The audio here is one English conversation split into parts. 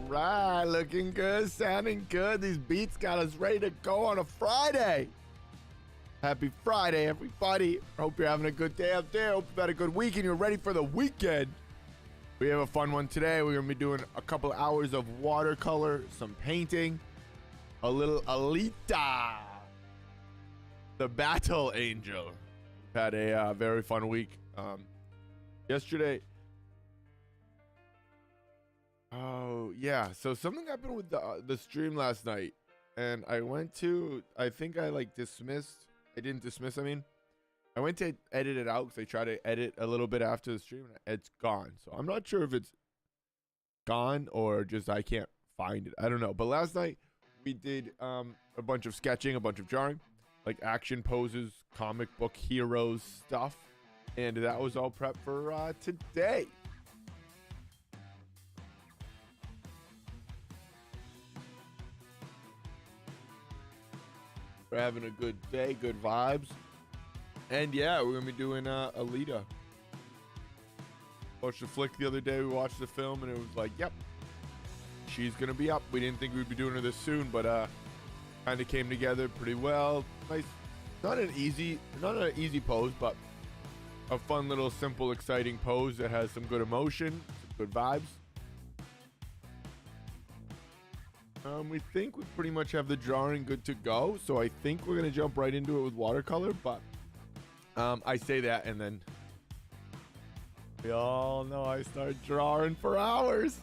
right, looking good, sounding good. These beats got us ready to go on a Friday. Happy Friday, everybody. Hope you're having a good day out there. Hope you've had a good week and you're ready for the weekend. We have a fun one today. We're going to be doing a couple hours of watercolor, some painting, a little Alita, the Battle Angel. Had a very fun week. Yesterday. Oh, yeah. So something happened with the stream last night. And I went to, I think I dismissed. I didn't dismiss, I mean. I went to edit it out because I tried to edit a little bit after the stream. And it's gone. So I'm not sure if it's gone or just I can't find it. I don't know. But last night we did a bunch of sketching, a bunch of drawing. Like action poses, comic book heroes stuff. And that was all prepped for today. We're having a good day, good vibes. And yeah, we're going to be doing Alita. Watched the flick the other day. We watched the film and it was like, yep, she's going to be up. We didn't think we'd be doing her this soon, but kind of came together pretty well. Nice. Not an easy pose, but a fun little simple exciting pose that has some good emotion, some good vibes. We think we pretty much have the drawing good to go, so I think we're gonna jump right into it with watercolor, but I say that and then we all know I start drawing for hours.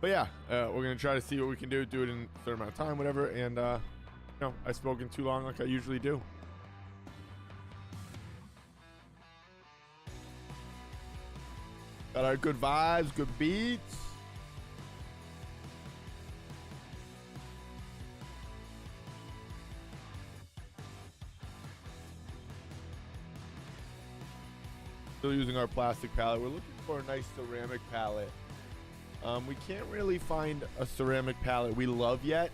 But yeah, we're gonna try to see what we can do it in a certain amount of time, whatever, and I've spoken too long like I usually do. Got our good vibes, good beats. Still using our plastic palette. We're looking for a nice ceramic palette. We can't really find a ceramic palette we love yet.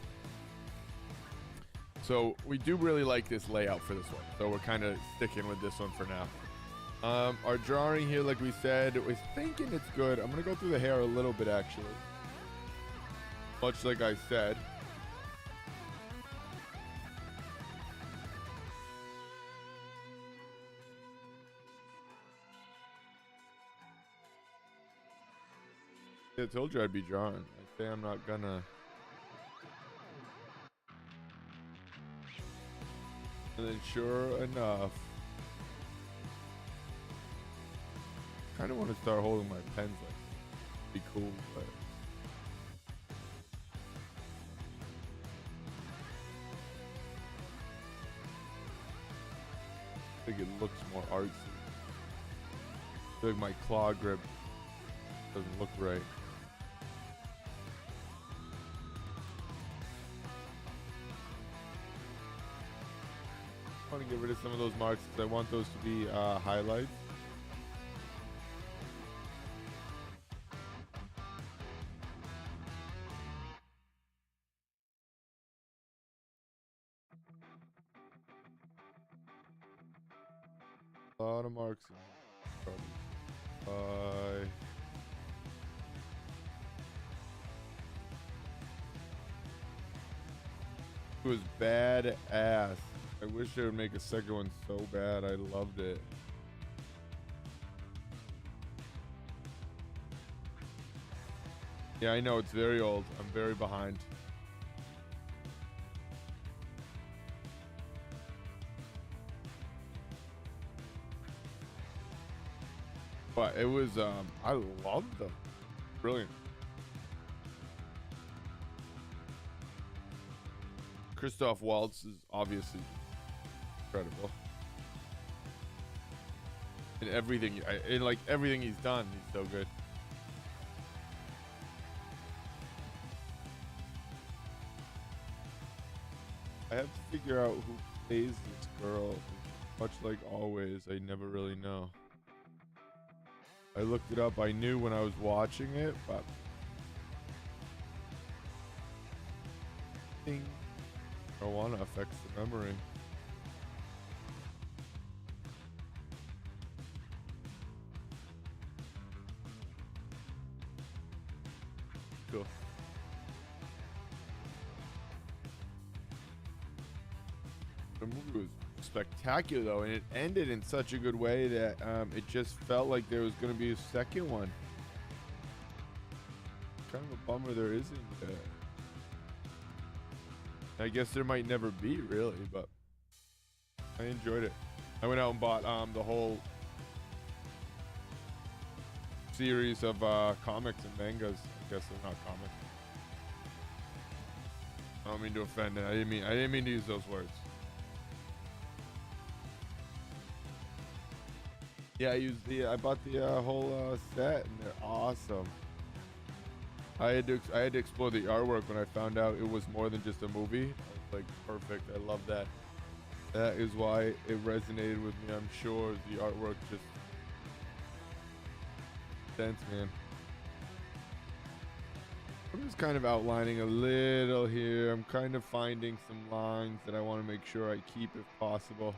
So we do really like this layout for this one. So we're kind of sticking with this one for now. Our drawing here, like we said, we're thinking it's good. I'm going to go through the hair a little bit, actually. Much like I said. I told you I'd be drawing. I say I'm not gonna. And then sure enough, kind of want to start holding my pens like be cool, but I think it looks more artsy. I feel like my claw grip doesn't look right. I want to get rid of some of those marks because I want those to be highlights. A lot of marks. It was badass. I wish they would make a second one so bad. I loved it. Yeah, I know it's very old. I'm very behind. But it was, I loved them. Brilliant. Christoph Waltz is obviously incredible. In everything, in like everything he's done, he's so good. I have to figure out who plays this girl. Much like always, I never really know. I looked it up. I knew when I was watching it, but marijuana affects the memory. The movie was spectacular though, and it ended in such a good way that it just felt like there was going to be a second one. Kind of a bummer there isn't. I guess there might never be, really, but I enjoyed it. I went out and bought the whole series of comics and mangas. I guess they're not comics. I don't mean to offend it. I didn't mean to use those words. Yeah, I bought the whole set, and they're awesome. I had to explore the artwork when I found out it was more than just a movie. I was like, perfect. I love that. That is why it resonated with me. I'm sure the artwork just sense, man. I'm just kind of outlining a little here. I'm kind of finding some lines that I want to make sure I keep if possible.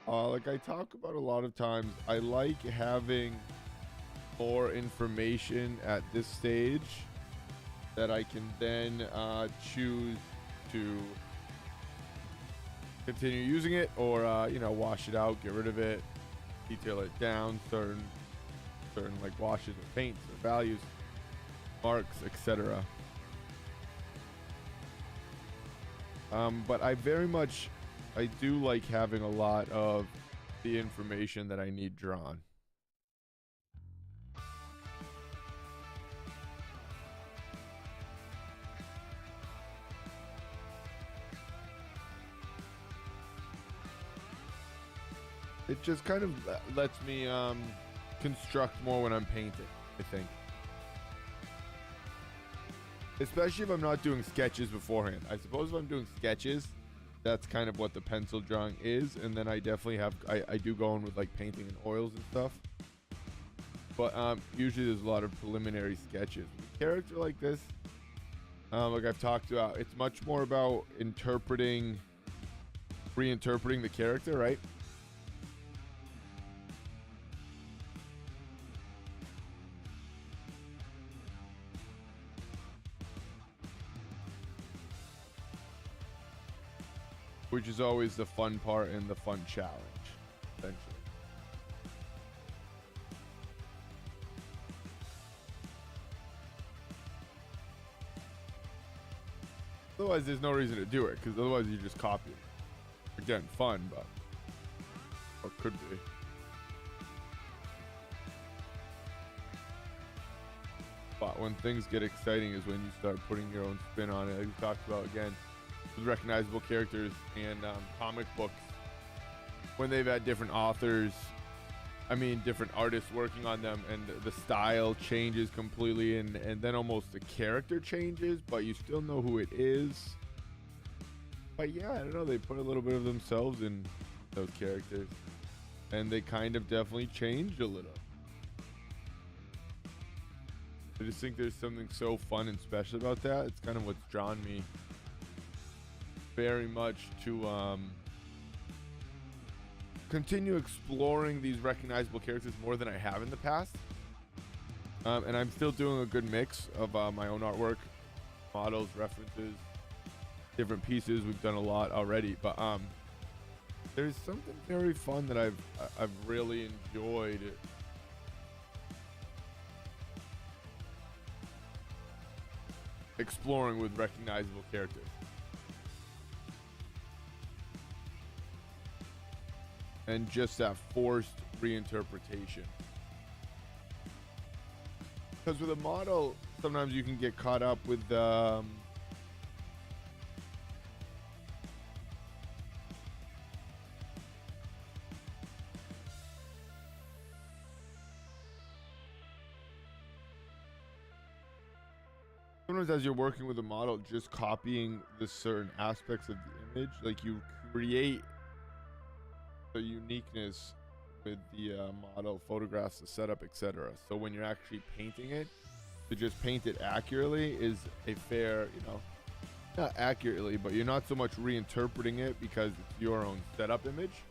Like I talk about a lot of times, I like having more information at this stage that I can then choose to continue using it, or wash it out, get rid of it, detail it down, certain like washes or paints or values, marks, etc. But I do like having a lot of the information that I need drawn. It just kind of lets me construct more when I'm painting, I think. Especially if I'm not doing sketches beforehand. I suppose if I'm doing sketches, that's kind of what the pencil drawing is, and then I definitely I do go in with like painting and oils and stuff. But usually there's a lot of preliminary sketches. With a character like this, like I've talked about, it's much more about reinterpreting the character, right? Which is always the fun part and the fun challenge, essentially. Otherwise, there's no reason to do it, because otherwise you just copy it. Again, fun, but... or could be. But when things get exciting is when you start putting your own spin on it. Like we talked about, again, with recognizable characters and comic books, when they've had different authors, different artists working on them, and the style changes completely, and then almost the character changes, but you still know who it is. But yeah, I don't know, they put a little bit of themselves in those characters, and they kind of definitely changed a little. I just think there's something so fun and special about that. It's kind of what's drawn me very much to continue exploring these recognizable characters more than I have in the past. And I'm still doing a good mix of my own artwork, models, references, different pieces. We've done a lot already, but there's something very fun that I've really enjoyed exploring with recognizable characters. And just that forced reinterpretation. Because with a model, sometimes you can get caught up with sometimes as you're working with a model, just copying the certain aspects of the image, like you create the uniqueness with the model, photographs, the setup, etc. So when you're actually painting it, to just paint it accurately is a fair, not accurately, but you're not so much reinterpreting it because it's your own setup image.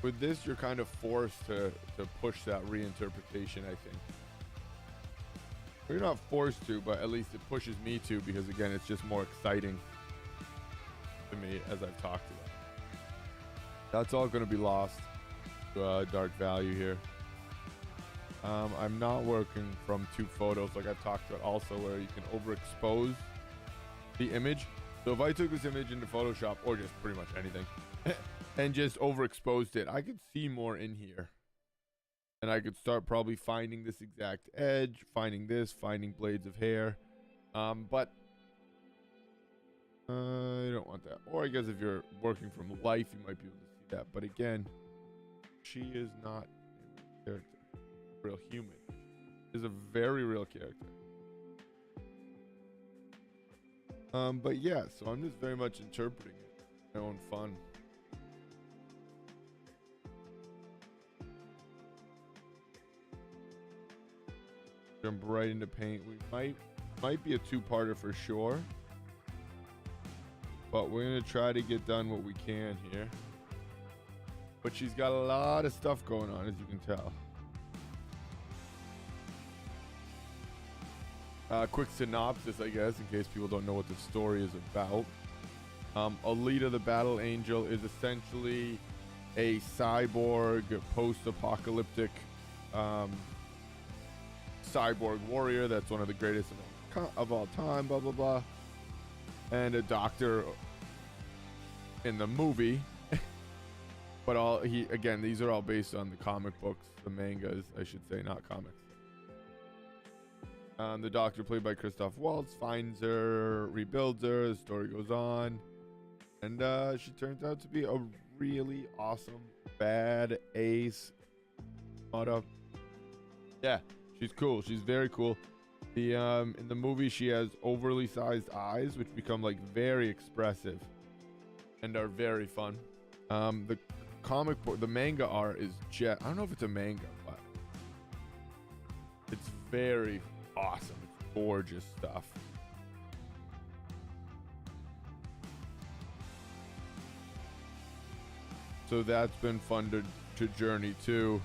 With this, you're kind of forced to push that reinterpretation, I think. Well, you're not forced to, but at least it pushes me to, because again, it's just more exciting to me as I've talked about. That's all going to be lost to dark value here. I'm not working from 2 photos like I've talked about also, where you can overexpose the image. So if I took this image into Photoshop, or just pretty much anything, and just overexposed it, I could see more in here. And I could start probably finding this exact edge, finding this, finding blades of hair. But I don't want that. Or I guess if you're working from life, you might be able to see that. But again, she is not a character. Real human. Is a very real character. But yeah, so I'm just very much interpreting it. My own fun. Jump right into paint. We might be a 2-parter for sure. But we're gonna try to get done what we can here. But she's got a lot of stuff going on, as you can tell. Quick synopsis, I guess, in case people don't know what the story is about. Alita, the Battle Angel, is essentially a cyborg, post-apocalyptic cyborg warrior that's one of the greatest of all time, blah, blah, blah. And a doctor in the movie. But again, these are all based on the comic books, the mangas, I should say, not comics. The doctor, played by Christoph Waltz, finds her, rebuilds her, the story goes on. And she turns out to be a really awesome, bad ace. Yeah, she's cool. She's very cool. In the movie, she has overly sized eyes, which become like very expressive and are very fun. The comic book, the manga art is I don't know if it's a manga, but it's very awesome. It's gorgeous stuff. So that's been fun to journey to.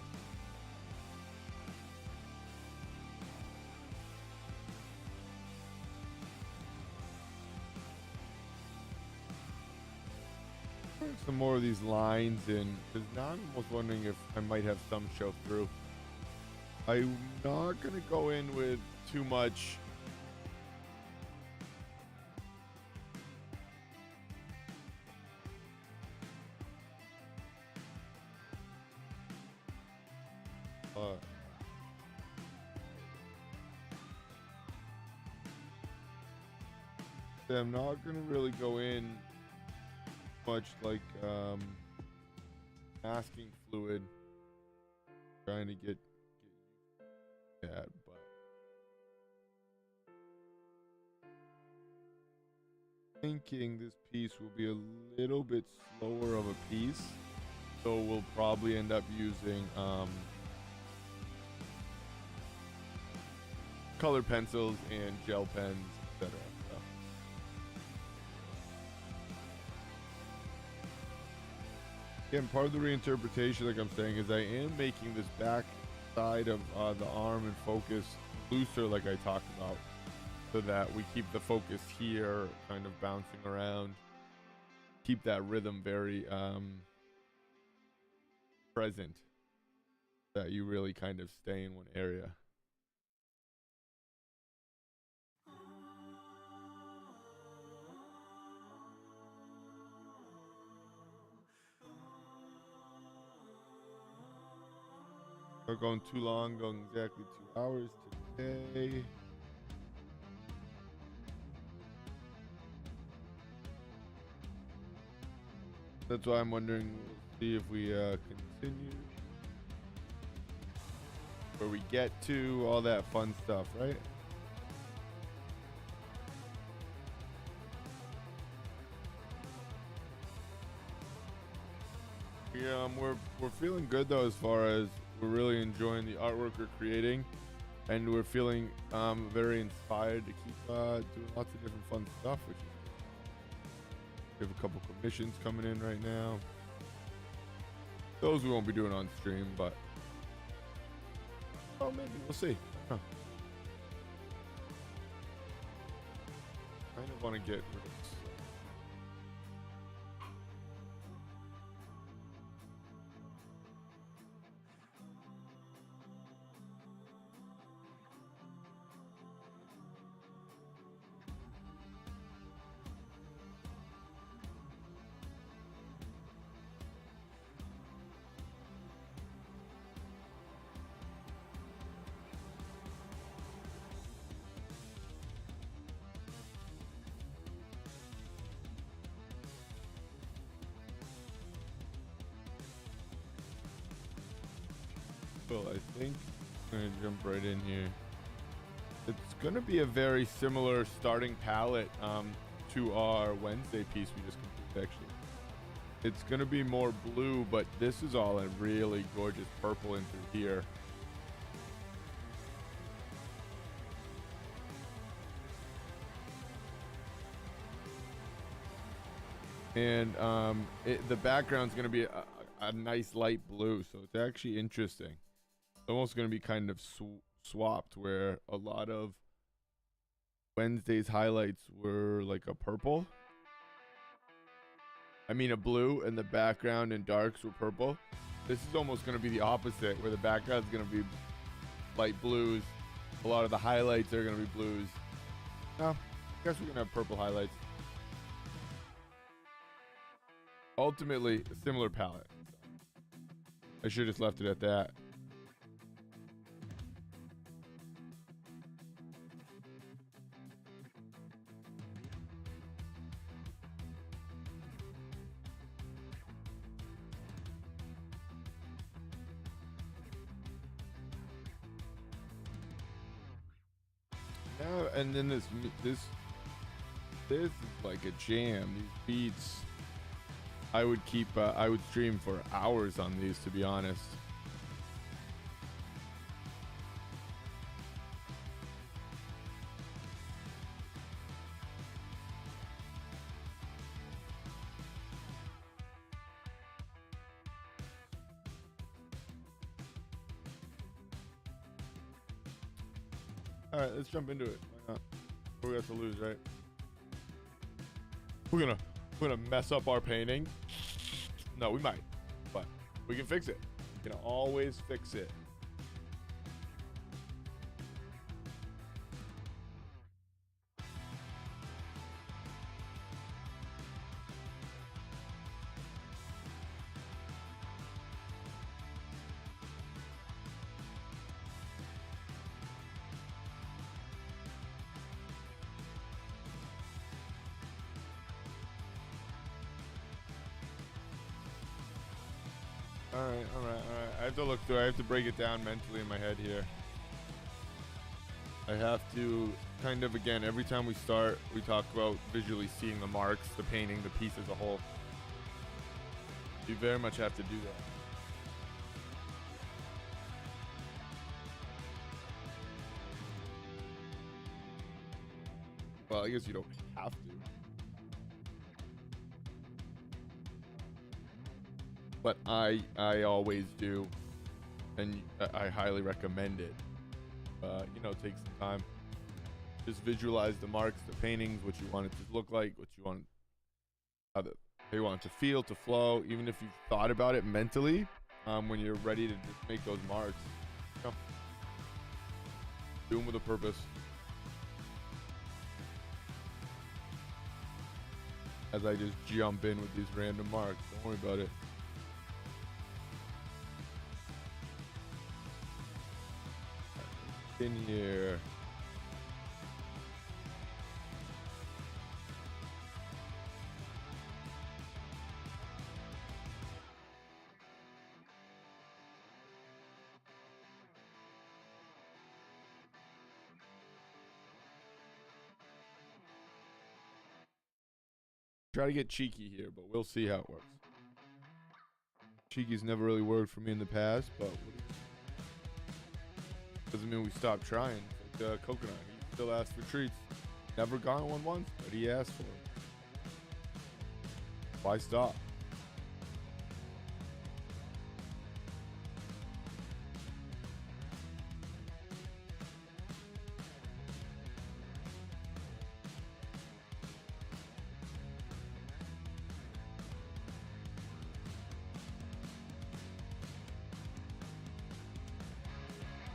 Some more of these lines in, because now I'm almost wondering if I might have some show through. I'm not gonna go in with too much I'm not gonna really go in much like masking fluid, trying to get that, but thinking this piece will be a little bit slower of a piece, so we'll probably end up using color pencils and gel pens, etc. Again, part of the reinterpretation, like I'm saying, is I am making this back side of the arm and focus looser, like I talked about, so that we keep the focus here kind of bouncing around, keep that rhythm very present, that you really kind of stay in one area. We're going too long, going exactly 2 hours today. That's why I'm wondering, we'll see if we continue. Where we get to, all that fun stuff, right? Yeah, we're feeling good though, as far as we're really enjoying the artwork we're creating, and we're feeling very inspired to keep doing lots of different fun stuff, which is we have a couple commissions coming in right now. Those we won't be doing on stream, but oh, maybe we'll see. Huh. Kind of want to get rid of purple. I think I'm gonna jump right in here. It's gonna be a very similar starting palette to our Wednesday piece we just completed. Actually, it's gonna be more blue, but this is all a really gorgeous purple in through here. And the background's gonna be a nice light blue, so it's actually interesting. It's almost gonna be kind of swapped, where a lot of Wednesday's highlights were like a purple. I mean a blue, and the background and darks were purple. This is almost gonna be the opposite, where the background's gonna be light blues. A lot of the highlights are gonna be blues. No, I guess we're gonna have purple highlights. Ultimately, a similar palette. I should have just left it at that. Yeah, and then this is like a jam. These beats, I would stream for hours on these, to be honest. All right, let's jump into it. Why not? What we got to lose, right? We're gonna mess up our painting. No, we might, but we can fix it. We can always fix it. All right. I have to look through. I have to break it down mentally in my head here. I have to kind of, again, every time we start, we talk about visually seeing the marks, the painting, the piece as a whole. You very much have to do that. Well, I guess you don't have to. But I always do, and I highly recommend it. Take some time. Just visualize the marks, the paintings, what you want it to look like, what you want, how you want it to feel, to flow. Even if you've thought about it mentally, when you're ready to just make those marks, do them with a purpose. As I just jump in with these random marks, don't worry about it. In here. Try to get cheeky here, but we'll see how it works. Cheeky's never really worked for me in the past, but doesn't mean we stop trying. Like Coconut, he still asks for treats. Never gotten one once, but he asked for it. Why stop?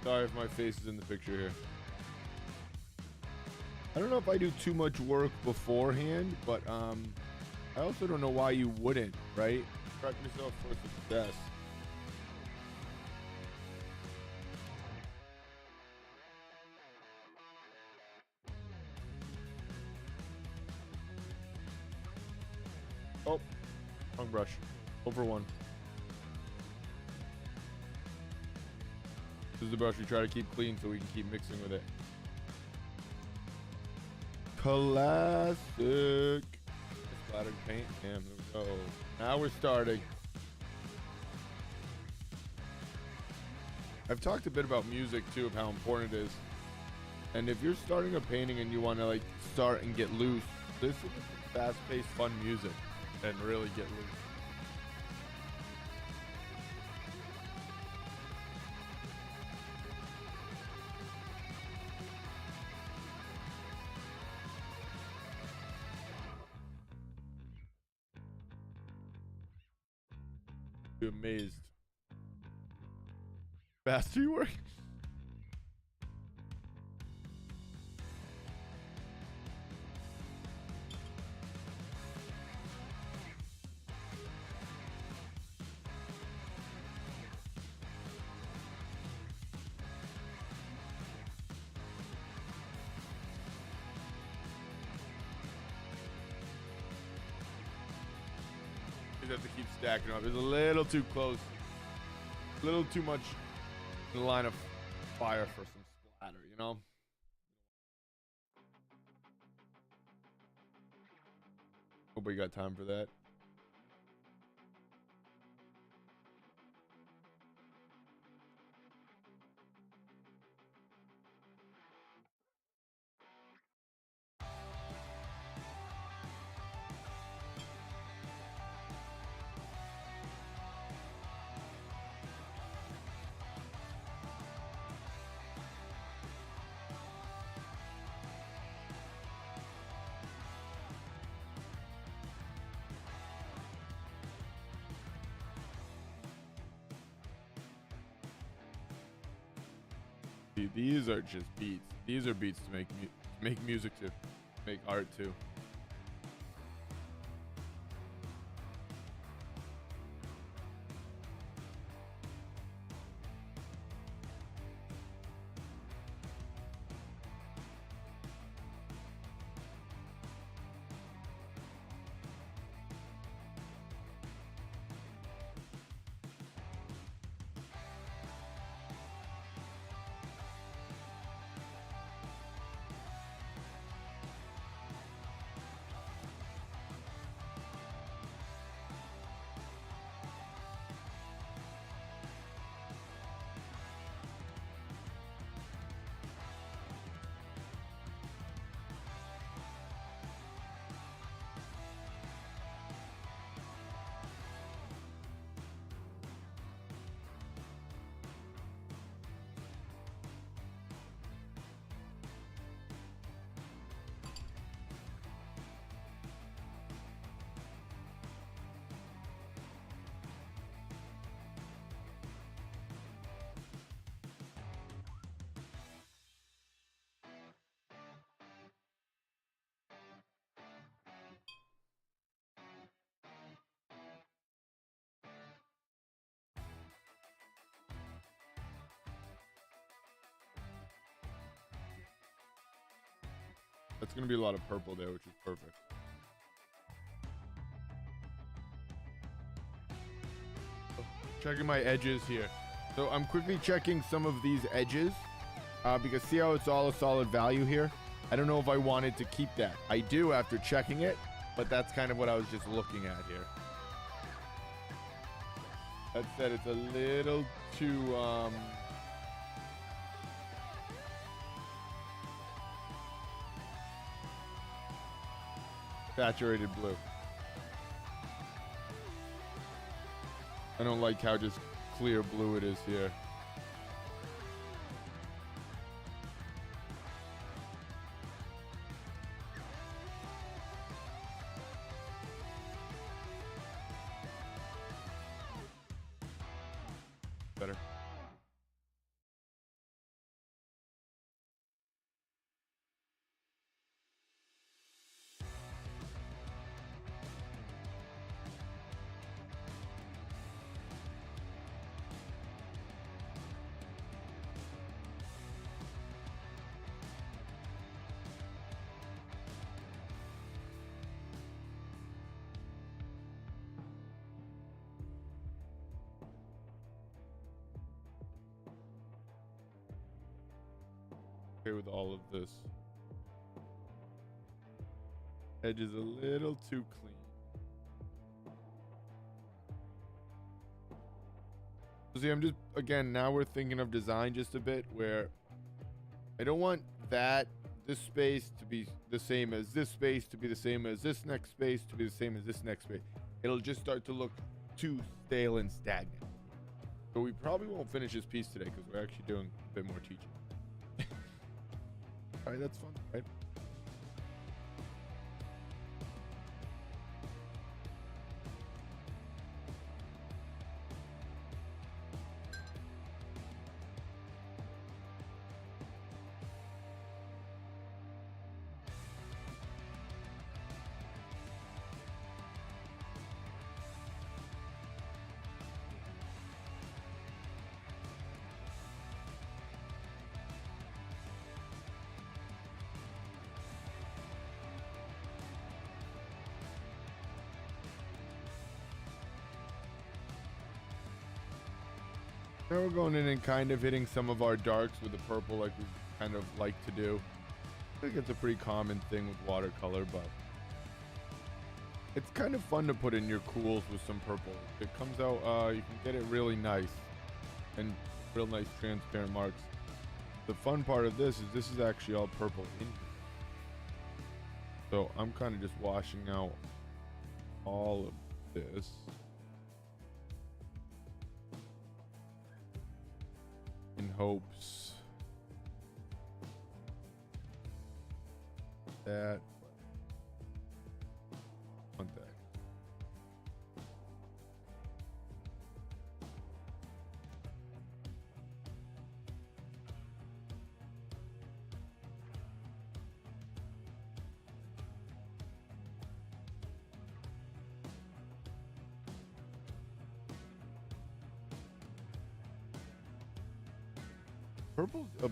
Sorry if my face is in the picture here. I don't know if I do too much work beforehand, but I also don't know why you wouldn't, right? Prep yourself for success. Oh, wrong brush. Over one. This is the brush we try to keep clean so we can keep mixing with it. Classic. Splattered paint. Damn, there we go. Now we're starting. I've talked a bit about music too, of how important it is. And if you're starting a painting and you want to like start and get loose, this is fast-paced, fun music and really get loose. You're amazed. Faster you work. You have to keep stacking up. It's a little too close. A little too much in the line of fire for some splatter, you know? Nobody got time for that. These are just beats. These are beats to make music to, make art too. That's going to be a lot of purple there, which is perfect. Checking my edges here. So I'm quickly checking some of these edges because see how it's all a solid value here? I don't know if I wanted to keep that. I do after checking it, but that's kind of what I was just looking at here. That said, it's a little too... saturated blue. I don't like how just clear blue it is here. Better. Okay with all of this. Edge is a little too clean. So see, I'm just, again, now we're thinking of design just a bit where I don't want this space to be the same as this space, to be the same as this next space, to be the same as this next space. It'll just start to look too stale and stagnant. So we probably won't finish this piece today because we're actually doing a bit more teaching. All right, that's fun, right? Now we're going in and kind of hitting some of our darks with the purple like we kind of like to do. I think it's a pretty common thing with watercolor, but it's kind of fun to put in your cools with some purple. It comes out, you can get it really nice and real nice transparent marks. The fun part of this is actually all purple in here. So I'm kind of just washing out all of this. In hopes that want that.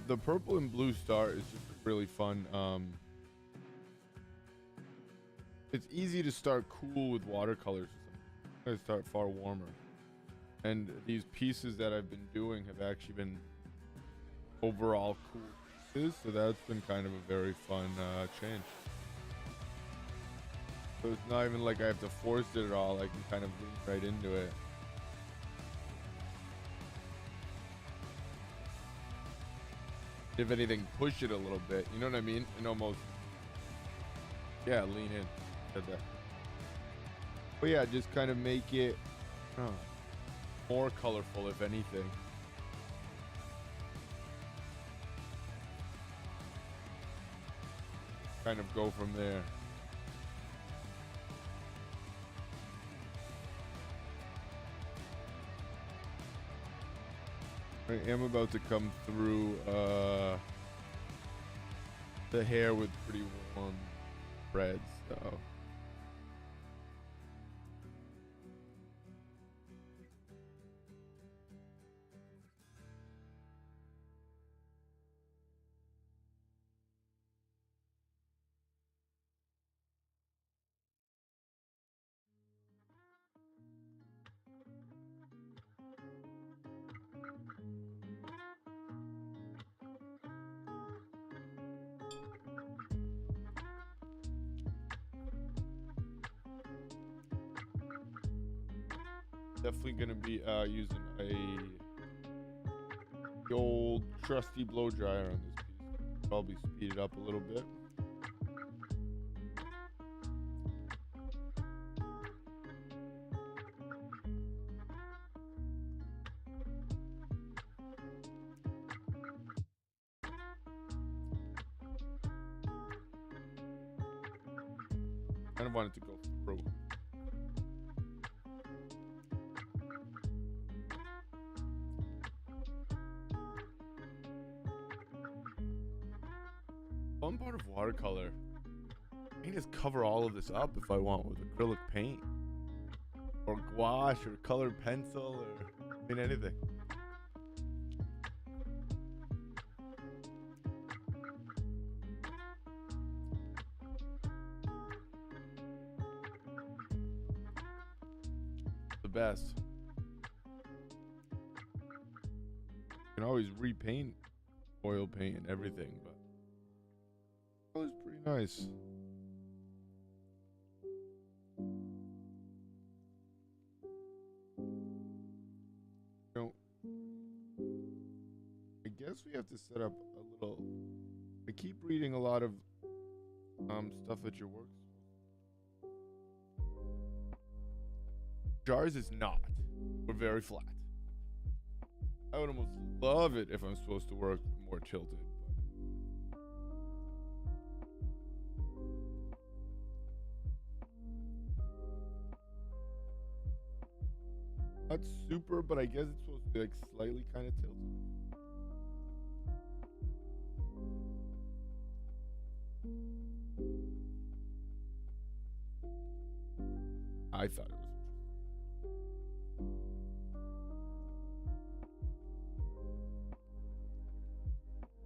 The purple and blue star is just really fun. It's easy to start cool with watercolors. I start far warmer, and these pieces that I've been doing have actually been overall cool pieces. So that's been kind of a very fun change. So it's not even like I have to force it at all. I can kind of lean right into it. If anything, push it a little bit. You know what I mean? And almost, yeah, lean in. Said that. But yeah, just kind of make it more colorful, if anything. Kind of go from there. I am about to come through the hair with pretty warm reds, so. Definitely gonna be using the old trusty blow dryer on this piece. Probably speed it up a little bit. Kind of wanted to go through. Fun part of watercolor, I can just cover all of this up if I want with acrylic paint or gouache or colored pencil or anything. The best. You can always repaint oil paint and everything, but That was pretty nice. You know, I guess we have to set up a little. I keep reading a lot of stuff at your work. Jars is not. We're very flat. I would almost love it if I'm supposed to work more tilted. Not super, but I guess it's supposed to be like slightly kind of tilted. I thought it was interesting.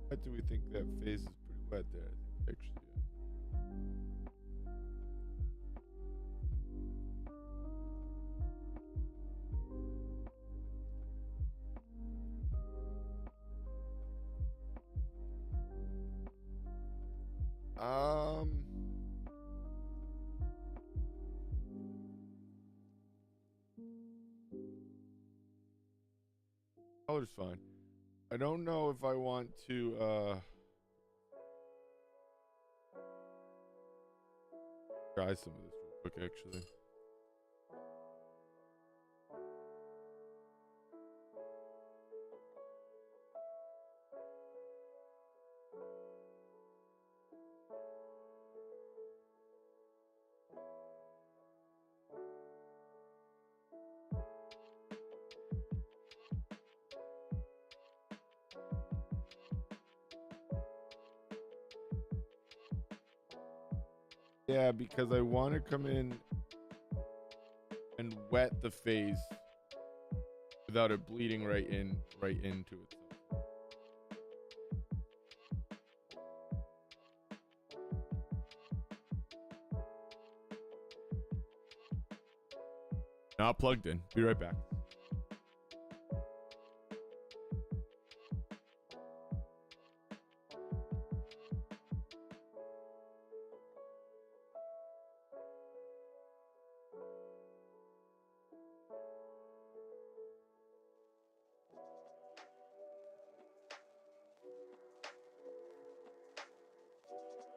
What do we think? That face is pretty wet there, actually. Color's fine. I don't know if I want to try some of this real quick, actually. Yeah, because I want to come in and wet the face without it bleeding right into it. Not plugged in. Be right back.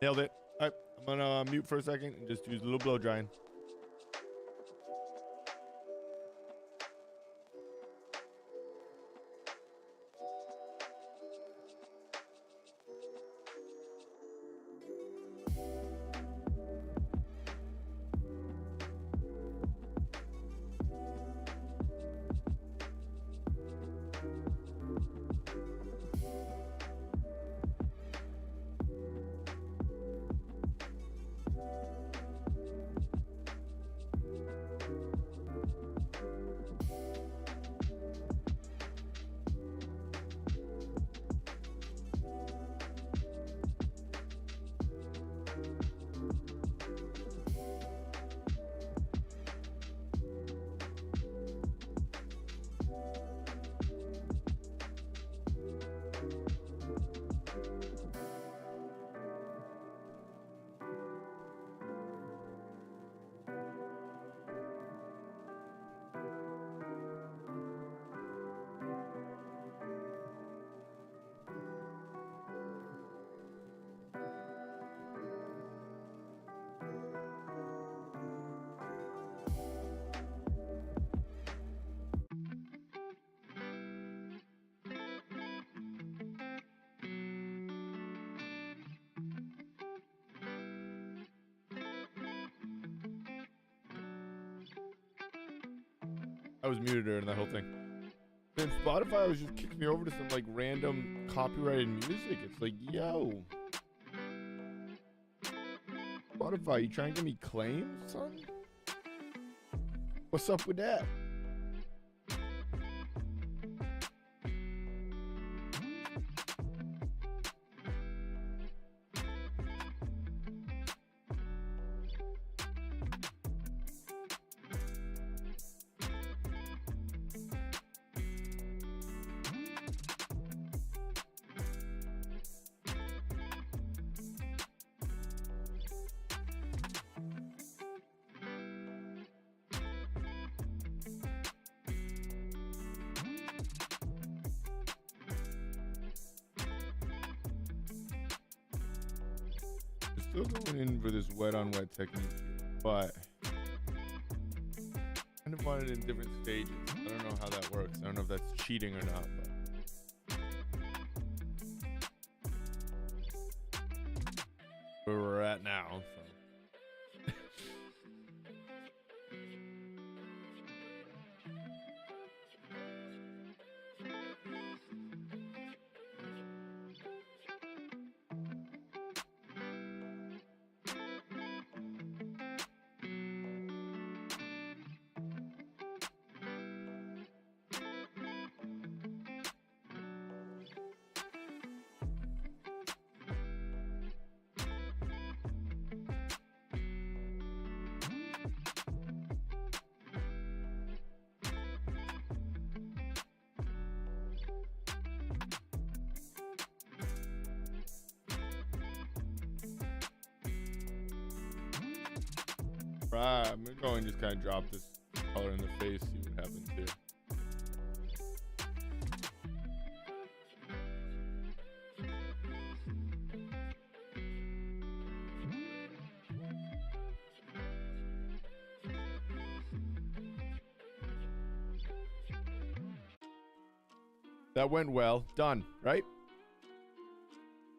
Nailed it. All right, I'm gonna mute for a second and just use a little blow drying. I was muted during that whole thing. And Spotify was just kicking me over to some like random copyrighted music. It's like, yo, Spotify, you trying to give me claims, son? What's up with that? still going in for this wet on wet technique here, but kind of want it in different stages. I don't know how that works. I don't know if that's cheating or not, but where we're at now. So. Right, I'm gonna go and just kind of drop this color in the face, see what happens here. That went well. Done, right?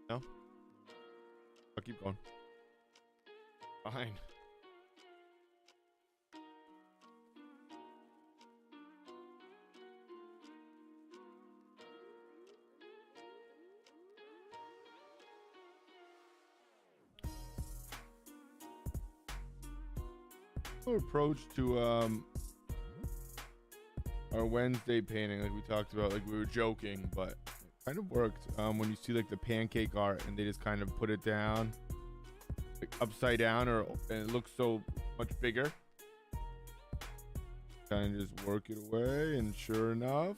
No? I'll keep going. Fine. Approach to our Wednesday painting, like we talked about, like we were joking, but it kind of worked. When you see like the pancake art and they just kind of put it down like upside down, and it looks so much bigger, kind of just work it away, and sure enough,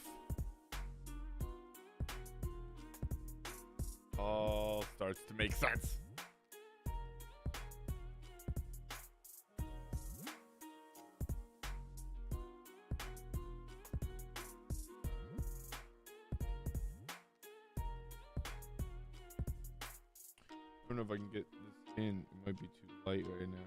all starts to make sense. I don't know if I can get this in. It might be too light right now.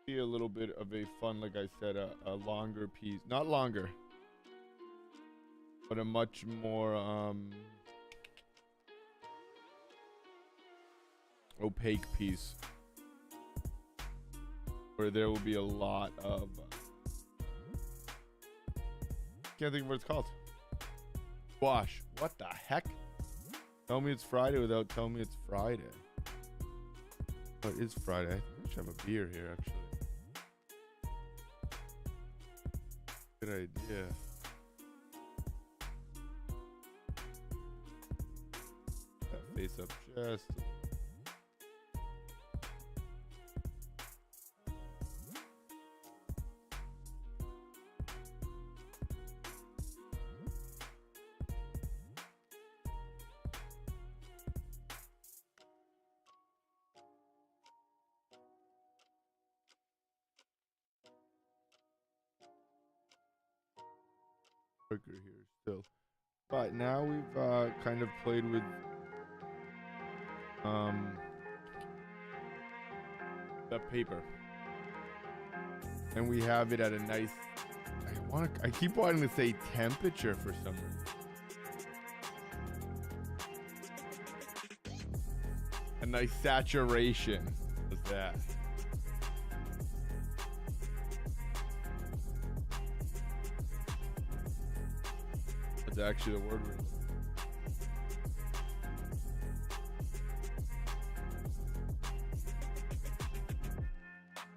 Be a little bit of a fun, like I said, a longer piece. Not longer, but a much more opaque piece. Where there will be a lot of... can't think of what it's called. Wash. What the heck? Tell me it's Friday without telling me it's Friday. Oh, it is Friday. I should have a beer here, actually. Good idea. That face up just a here still, but now we've kind of played with the paper, and we have it at a nice, I keep wanting to say temperature for some reason. A nice saturation. What's that? That's actually the word we're looking for.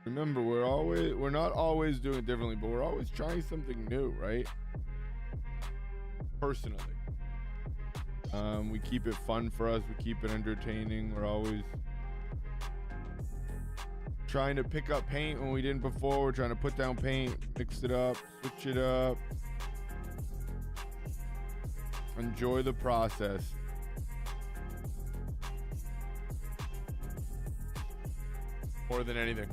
Remember, we're not always doing it differently, but we're always trying something new, right? Personally. We keep it fun for us, we keep it entertaining, we're always trying to pick up paint when we didn't before, we're trying to put down paint, mix it up, switch it up. Enjoy the process. More than anything.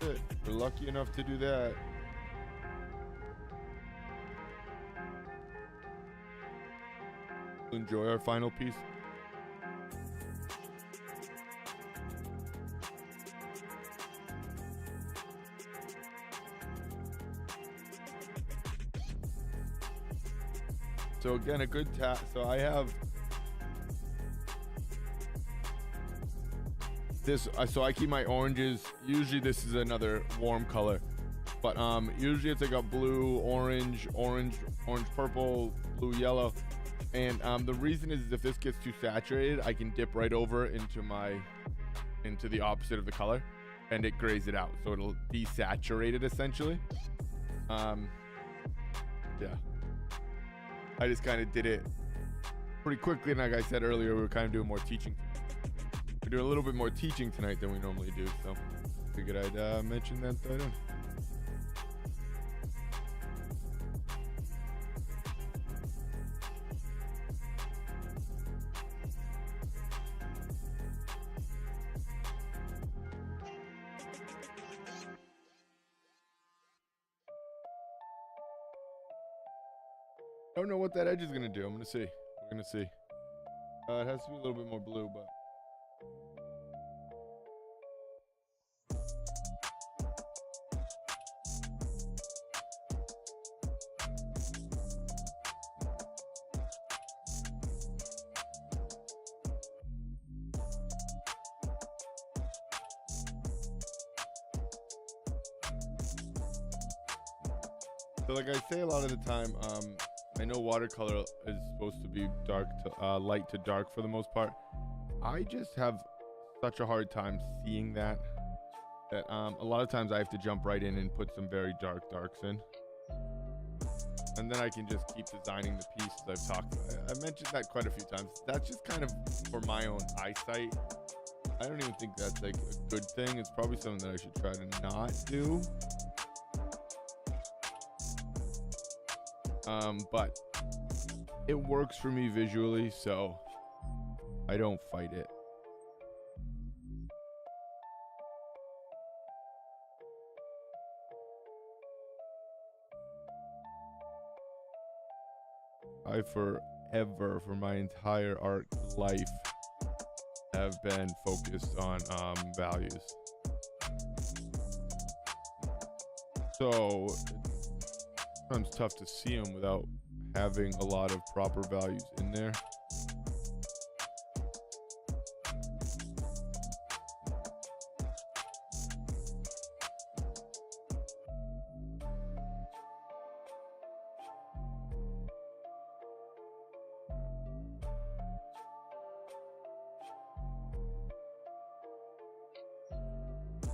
Good. We're lucky enough to do that. Enjoy our final piece. So again, a good tap. So I have this. So I keep my oranges. Usually this is another warm color, but usually it's like a blue, orange, purple, blue, yellow. And the reason is if this gets too saturated, I can dip right over into the opposite of the color, and it grays it out, so it'll desaturate it essentially. Yeah. I just kind of did it pretty quickly, and like I said earlier, we were kind of doing more teaching. We're doing a little bit more teaching tonight than we normally do, so figured I'd mention that item. I don't know what that edge is gonna do. I'm gonna see. We're gonna see. It has to be a little bit more blue, but so like I say a lot of the time, I know watercolor is supposed to be dark to light to dark for the most part. I just have such a hard time seeing that a lot of times I have to jump right in and put some very darks in, and then I can just keep designing the pieces I've talked about. I mentioned that quite a few times. That's just kind of for my own eyesight. I don't even think that's like a good thing. It's probably something that I should try to not do. But it works for me visually, so I don't fight it. I forever, for my entire art life, have been focused on values. So sometimes tough to see them without having a lot of proper values in there.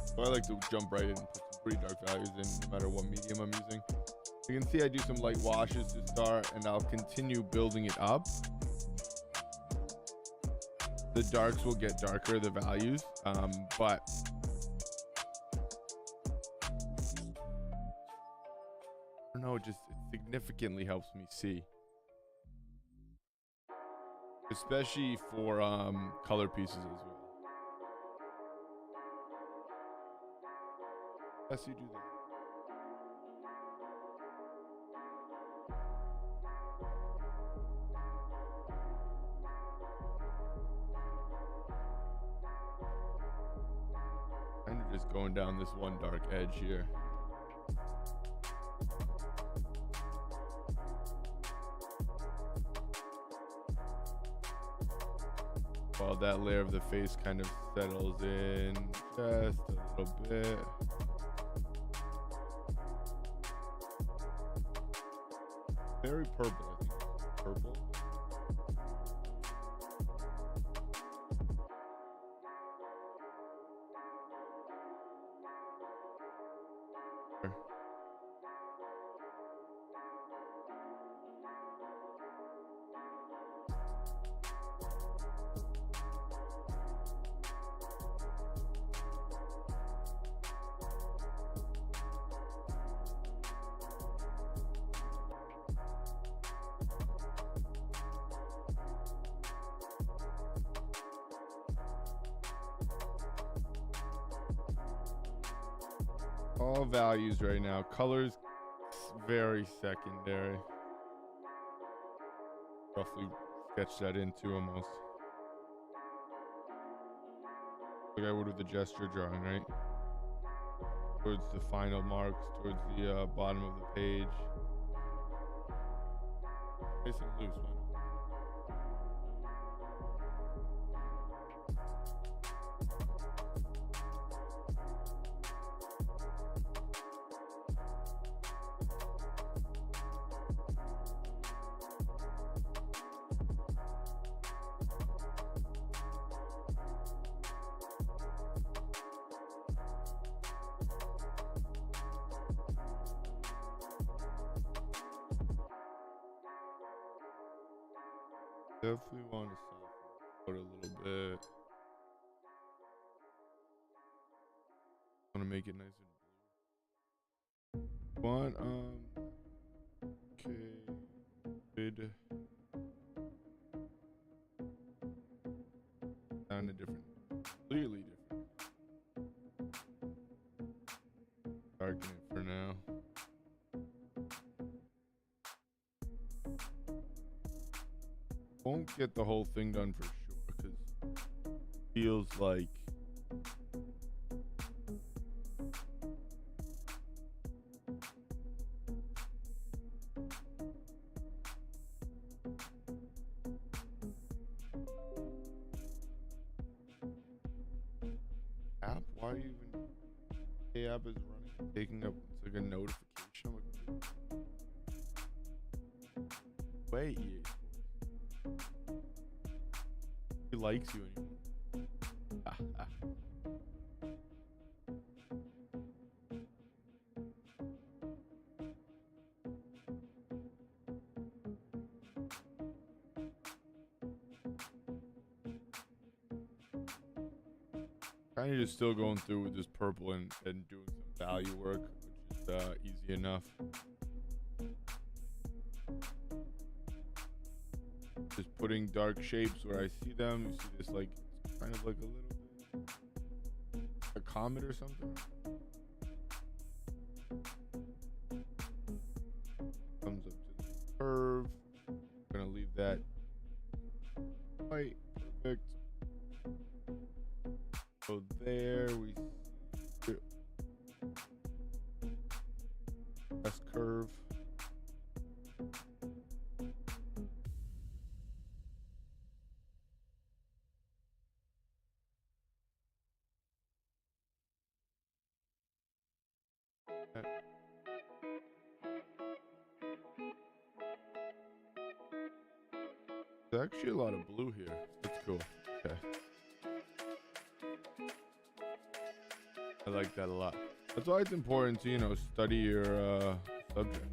So I like to jump right in and put some pretty dark values in no matter what medium I'm using. You can see I do some light washes to start, and I'll continue building it up. The darks will get darker, the values, but I don't know, it significantly helps me see. Especially for color pieces as well. Yes, you do that. Kind of just going down this one dark edge here. While that layer of the face kind of settles in just a little bit. Very purple, I think. Purple. All values right now. Colors very secondary. Roughly sketch that into almost. Like I would with the gesture drawing, right? Towards the final marks, towards the bottom of the page. Nice and loose, man. Definitely want to soften it a little bit. Want to make it nice and blue. Want okay, good. Sounded different, completely different. Darken it for now. Won't get the whole thing done for sure because it feels like app. Why are you even? The app is running, taking up. It's like a notification. I'm like, wait, he likes you anymore. Kind of just still going through with this purple and doing some value work, which is easy enough. Just putting dark shapes where I see them. You see this like kind of like a little bit a comet or something. Comes up to the curve. I'm gonna leave that white. Perfect. So there we see S curve. There's actually a lot of blue here. That's cool. Okay. I like that a lot. That's why it's important to, you know, study your subject.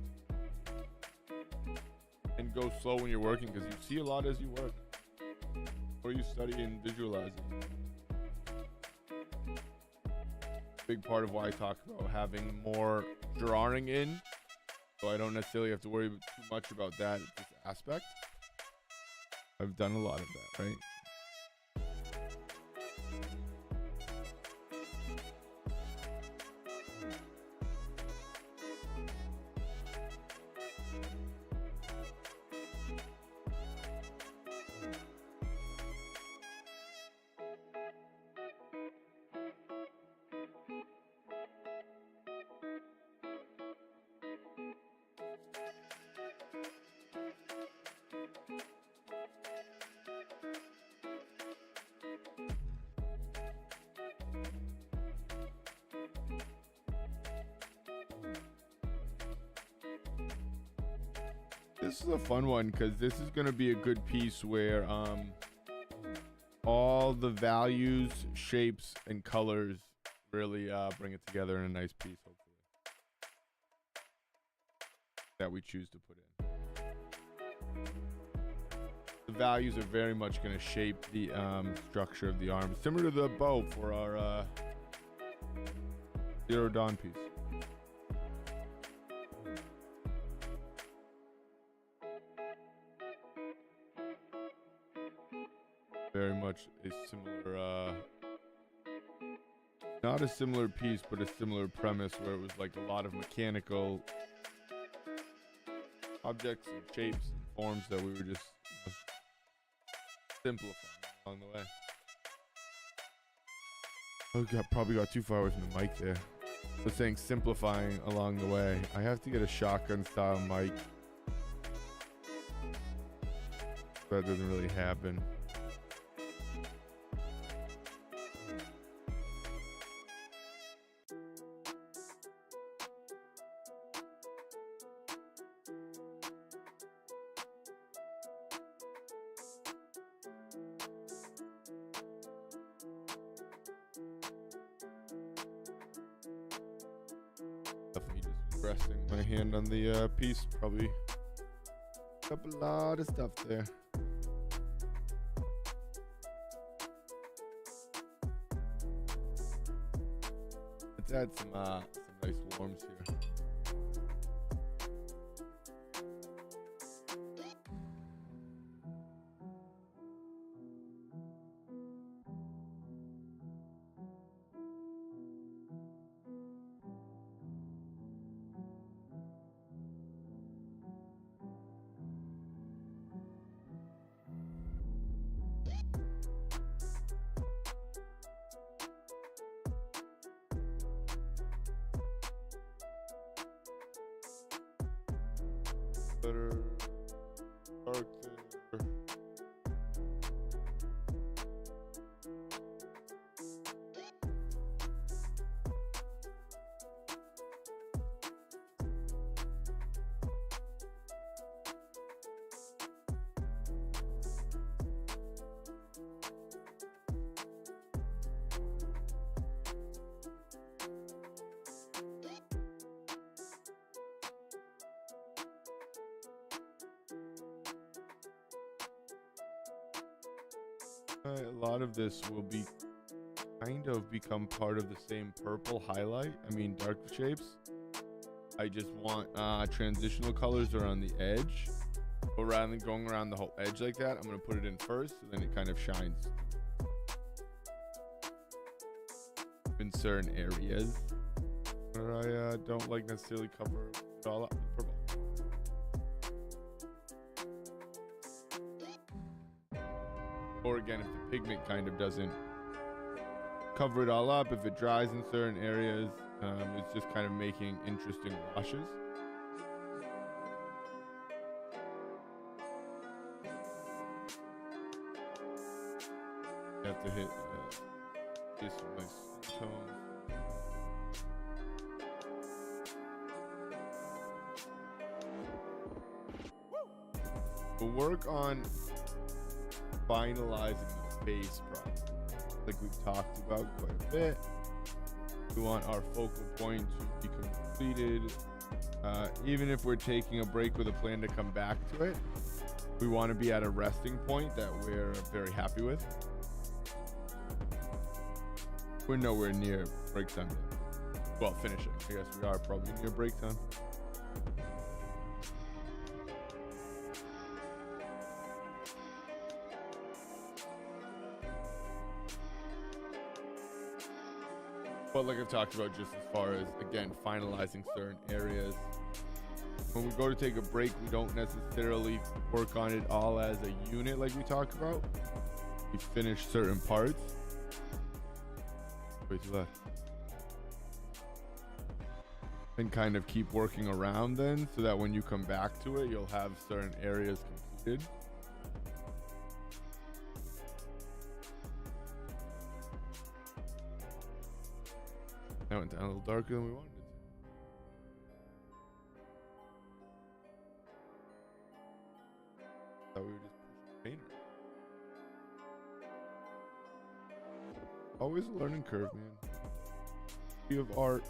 And go slow when you're working because you see a lot as you work. Or you study and visualize it. Big part of why I talk about having more drawing in. So I don't necessarily have to worry too much about that this aspect. I've done a lot of that, right? This is a fun one because this is going to be a good piece where all the values, shapes, and colors really bring it together in a nice piece, hopefully, that we choose to put in. The values are very much going to shape the structure of the arm, similar to the bow for our Zero Dawn piece. Very much a similar, not not a similar piece, but a similar premise where it was like a lot of mechanical objects and shapes and forms that we were just simplifying along the way. Oh, probably got too far away from the mic there. I was saying simplifying along the way. I have to get a shotgun style mic. That doesn't really happen. Me just resting my hand on the piece. Probably up a lot of stuff there. Let's add some nice warms here. Better dark there. A lot of this will be kind of become part of the same purple highlight. I mean, dark shapes. I just want transitional colors around the edge. But rather than going around the whole edge like that, I'm going to put it in first, and then it kind of shines in certain areas where I don't like necessarily cover it all up with purple. Or again, if the pigment kind of doesn't cover it all up, if it dries in certain areas, it's just kind of making interesting washes. You have to hit this with my skin tone. We'll work on finalizing the face problem, like we've talked about quite a bit. We want our focal point to be completed. Even if we're taking a break with a plan to come back to it, we want to be at a resting point that we're very happy with. We're nowhere near break time yet. Well, finishing. I guess we are probably near break time. But like I've talked about, just as far as, again, finalizing certain areas. When we go to take a break, we don't necessarily work on it all as a unit like we talked about. We finish certain parts. Way too left. And kind of keep working around then, so that when you come back to it, you'll have certain areas completed. That went down a little darker than we wanted it to. Thought we were just pushing painter. Always a learning curve, man. You have art.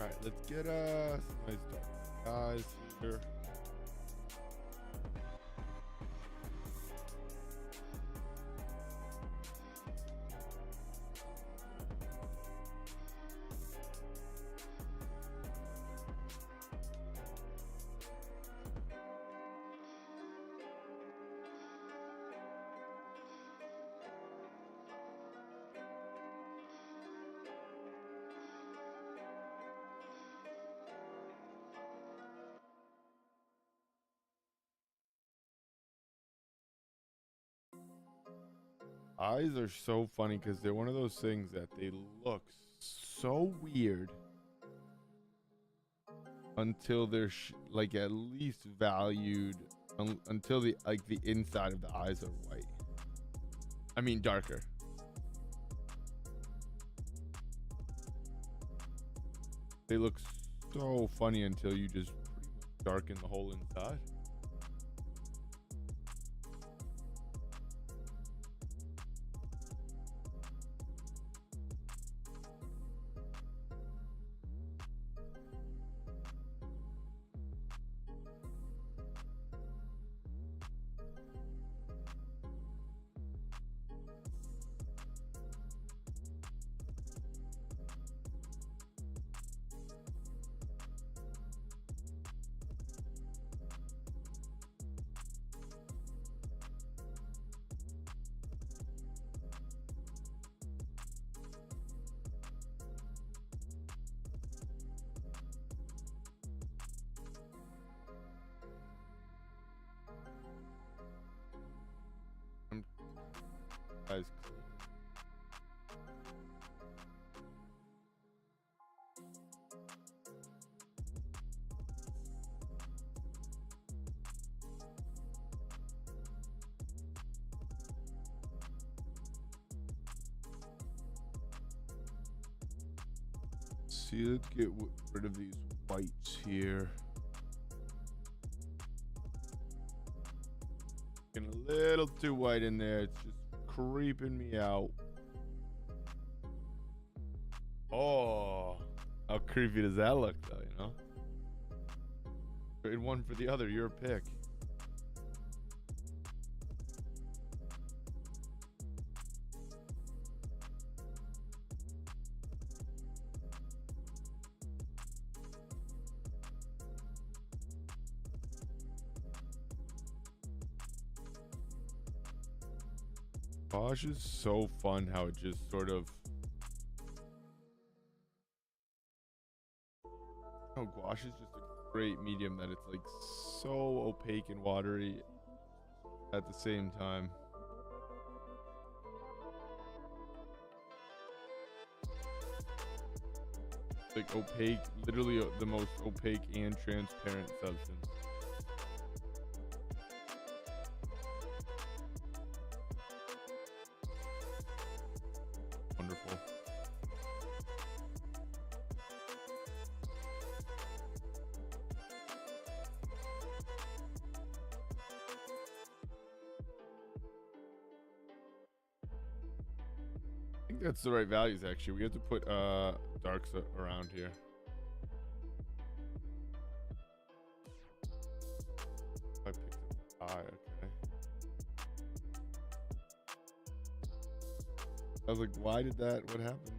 Alright, let's get some nice dark eyes here. Eyes are so funny because they're one of those things that they look so weird until they're like at least valued until the like the inside of the eyes are white. I mean darker. They look so funny until you just pretty much darken the whole inside. Eyes clear. See, let's get rid of these whites here. Getting a little too white in there. It's just creeping me out. Oh, how creepy does that look, though? You know, trade one for the other. Your pick. Gouache is so fun how it just sort of... Oh, gouache is just a great medium that it's like so opaque and watery at the same time. Like opaque, literally the most opaque and transparent substance. Wonderful. I think that's the right values actually. We have to put darks around here. I picked up eye, okay. I was like, why did that? What happened?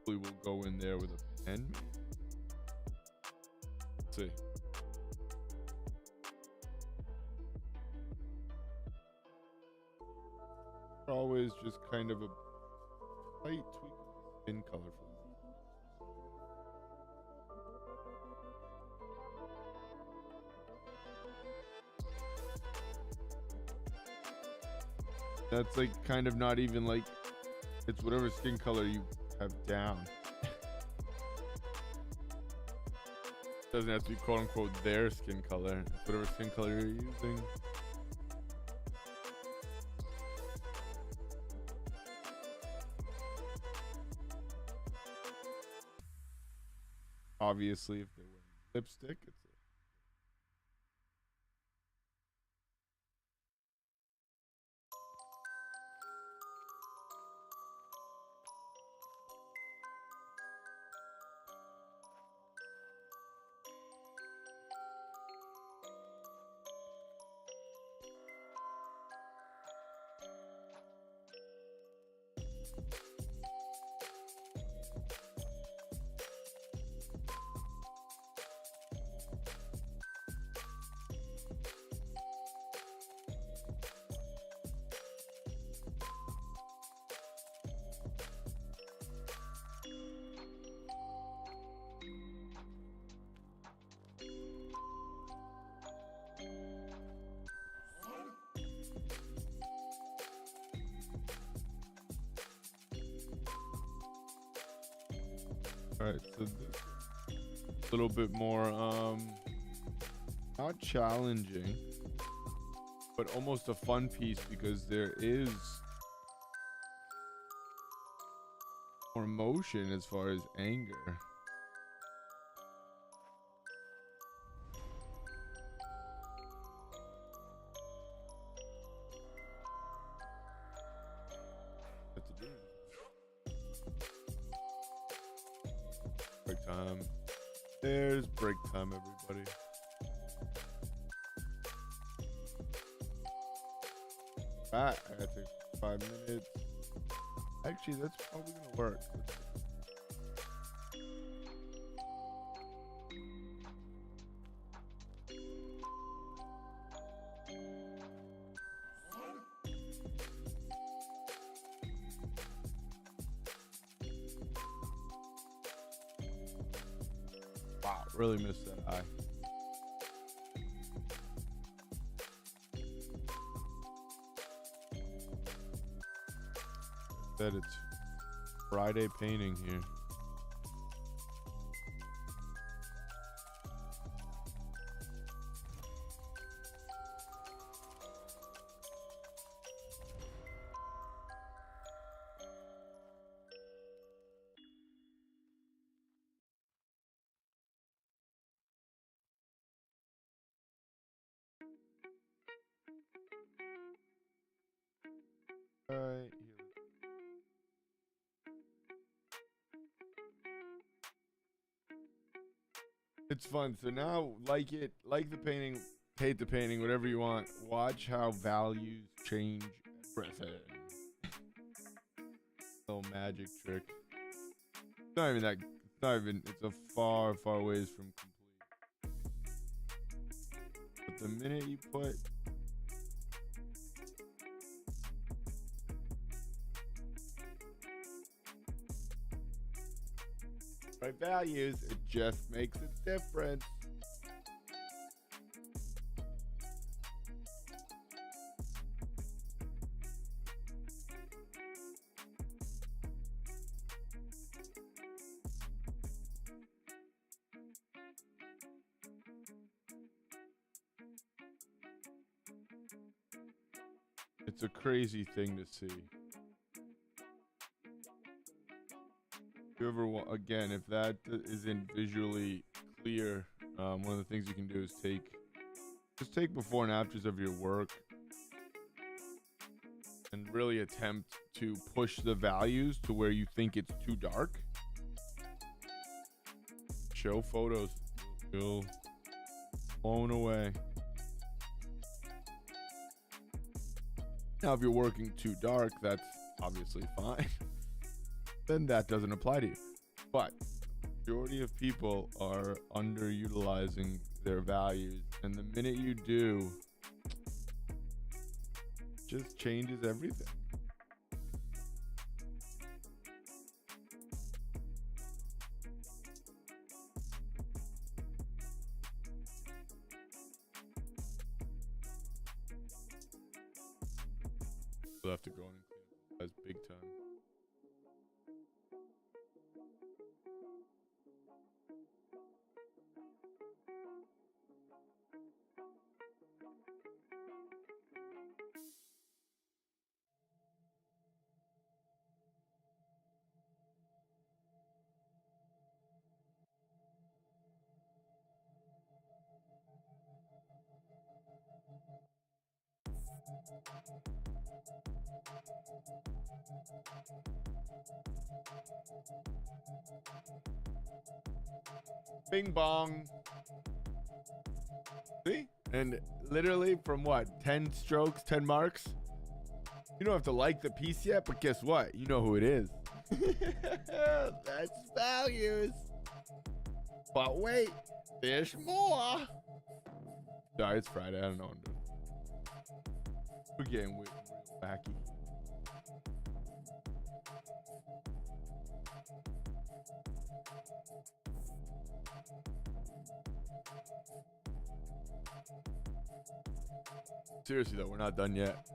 We'll go in there with a pen. Let's see. Always just kind of a slight tweak of skin color for me. That's like kind of not even like, it's whatever skin color you have down. Doesn't have to be quote unquote their skin color. It's whatever skin color you're using. Obviously, if they're wearing lipstick, it's All right, so this a little bit more not challenging, but almost a fun piece because there is more emotion as far as anger. Break time. There's break time, everybody. I gotta take 5 minutes. Actually, that's probably gonna work. Wow, really missed that eye. That it's Friday painting here. All right, here. It's fun. So now, like it, like the painting, hate the painting, whatever you want. Watch how values change everything. Little magic trick. It's not even that. It's not even. It's a far, far ways from complete. But the minute you put right values, it just makes a difference. It's a crazy thing to see. If you ever want, again, if that isn't visually clear, one of the things you can do is just take before and afters of your work and really attempt to push the values to where you think it's too dark. Show photos. You'll blown away. Now, if you're working too dark, that's obviously fine. Then that doesn't apply to you. But the majority of people are underutilizing their values. And the minute you do, it just changes everything. We'll have to go in and clean up guys big time. Bing bong. See? And literally from what? 10 strokes, 10 marks? You don't have to like the piece yet, but guess what? You know who it is. That's values. But wait, there's more. Sorry, it's Friday. I don't know what I'm doing. We're getting real wacky. Seriously though, we're not done yet.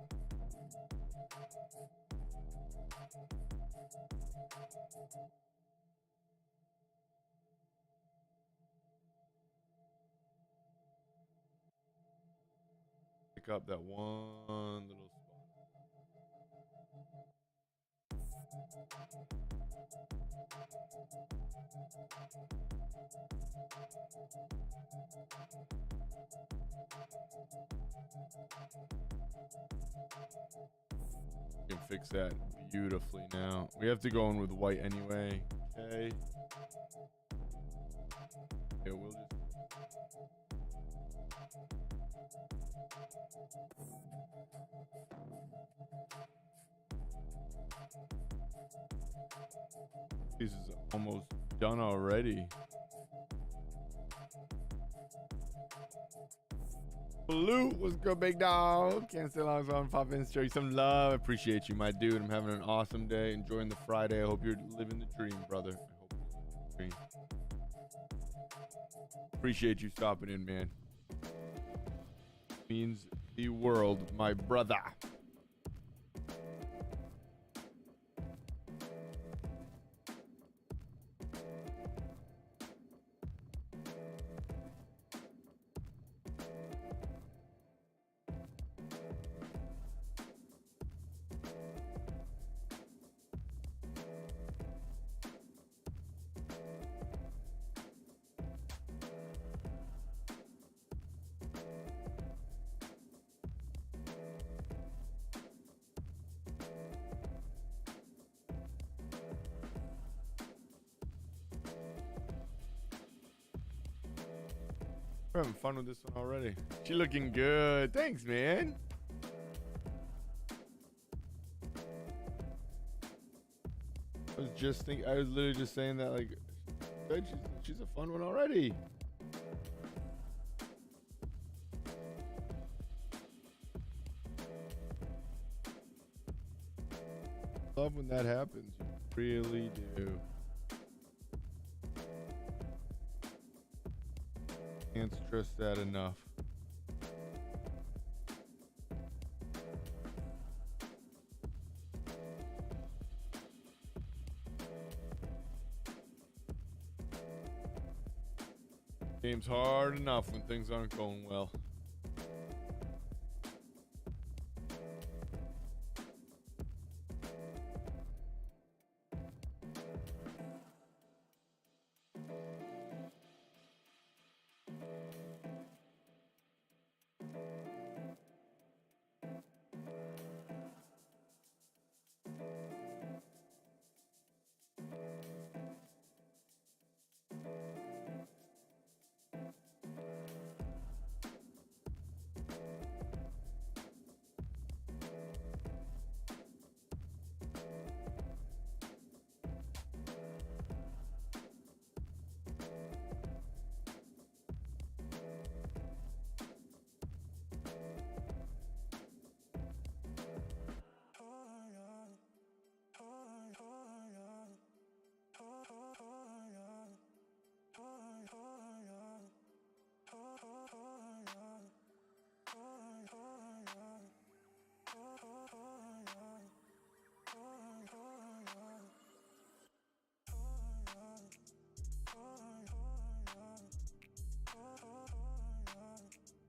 pick up that one little spot. We can fix that beautifully now. We have to go in with white anyway. Okay. Yeah, we'll just. This is almost done already. Blue, what's good, big dog? Can't stay long, so I'm popping. Show you some love. Appreciate you, my dude. I'm having an awesome day. Enjoying the Friday. I hope you're living the dream, brother. I hope you're living the dream. Appreciate you stopping in, man. Means the world, my brother. We're having fun with this one already. She looking good. Thanks, man. I was literally just saying that, like, she's a fun one already. Love when that happens. You really do. Can't stress that enough. Game's hard enough when things aren't going well.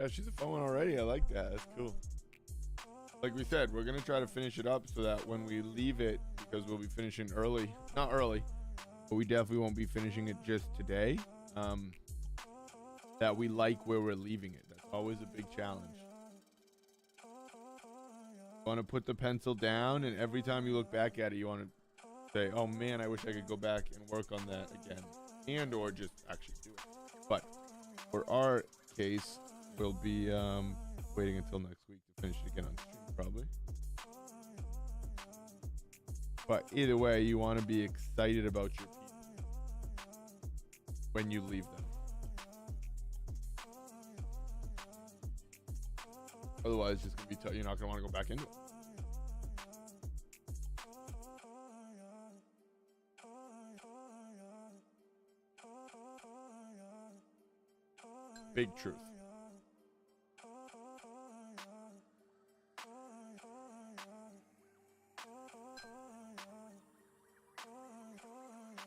Yeah, she's a fun one already. I like that. That's cool. Like we said, we're gonna try to finish it up so that when we leave it, because we'll be finishing early, not early, but we definitely won't be finishing it just today. That we like where we're leaving it. That's always a big challenge. You want to put the pencil down, and every time you look back at it, you want to say, "Oh man, I wish I could go back and work on that again," and or just actually do it. But for our case, we'll be waiting until next week to finish it again on stream, probably. But either way, you want to be excited about your people when you leave them. Otherwise, it's just gonna be tough. You're not gonna want to go back into it. Big truth.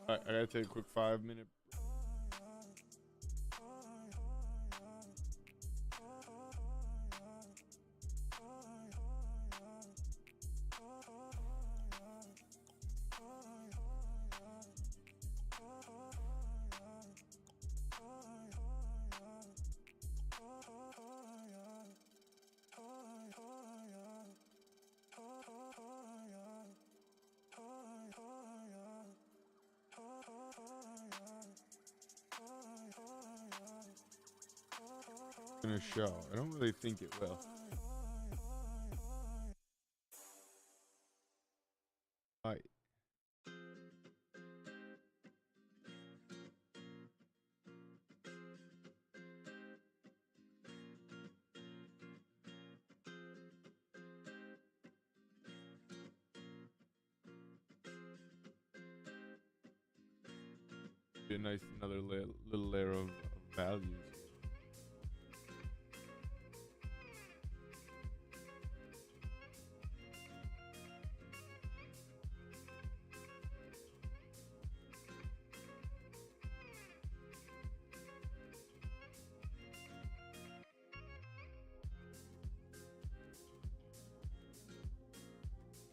Alright, I gotta take a quick 5-minute. Gonna show. I don't really think it will. Alright. Be a nice another little layer of values.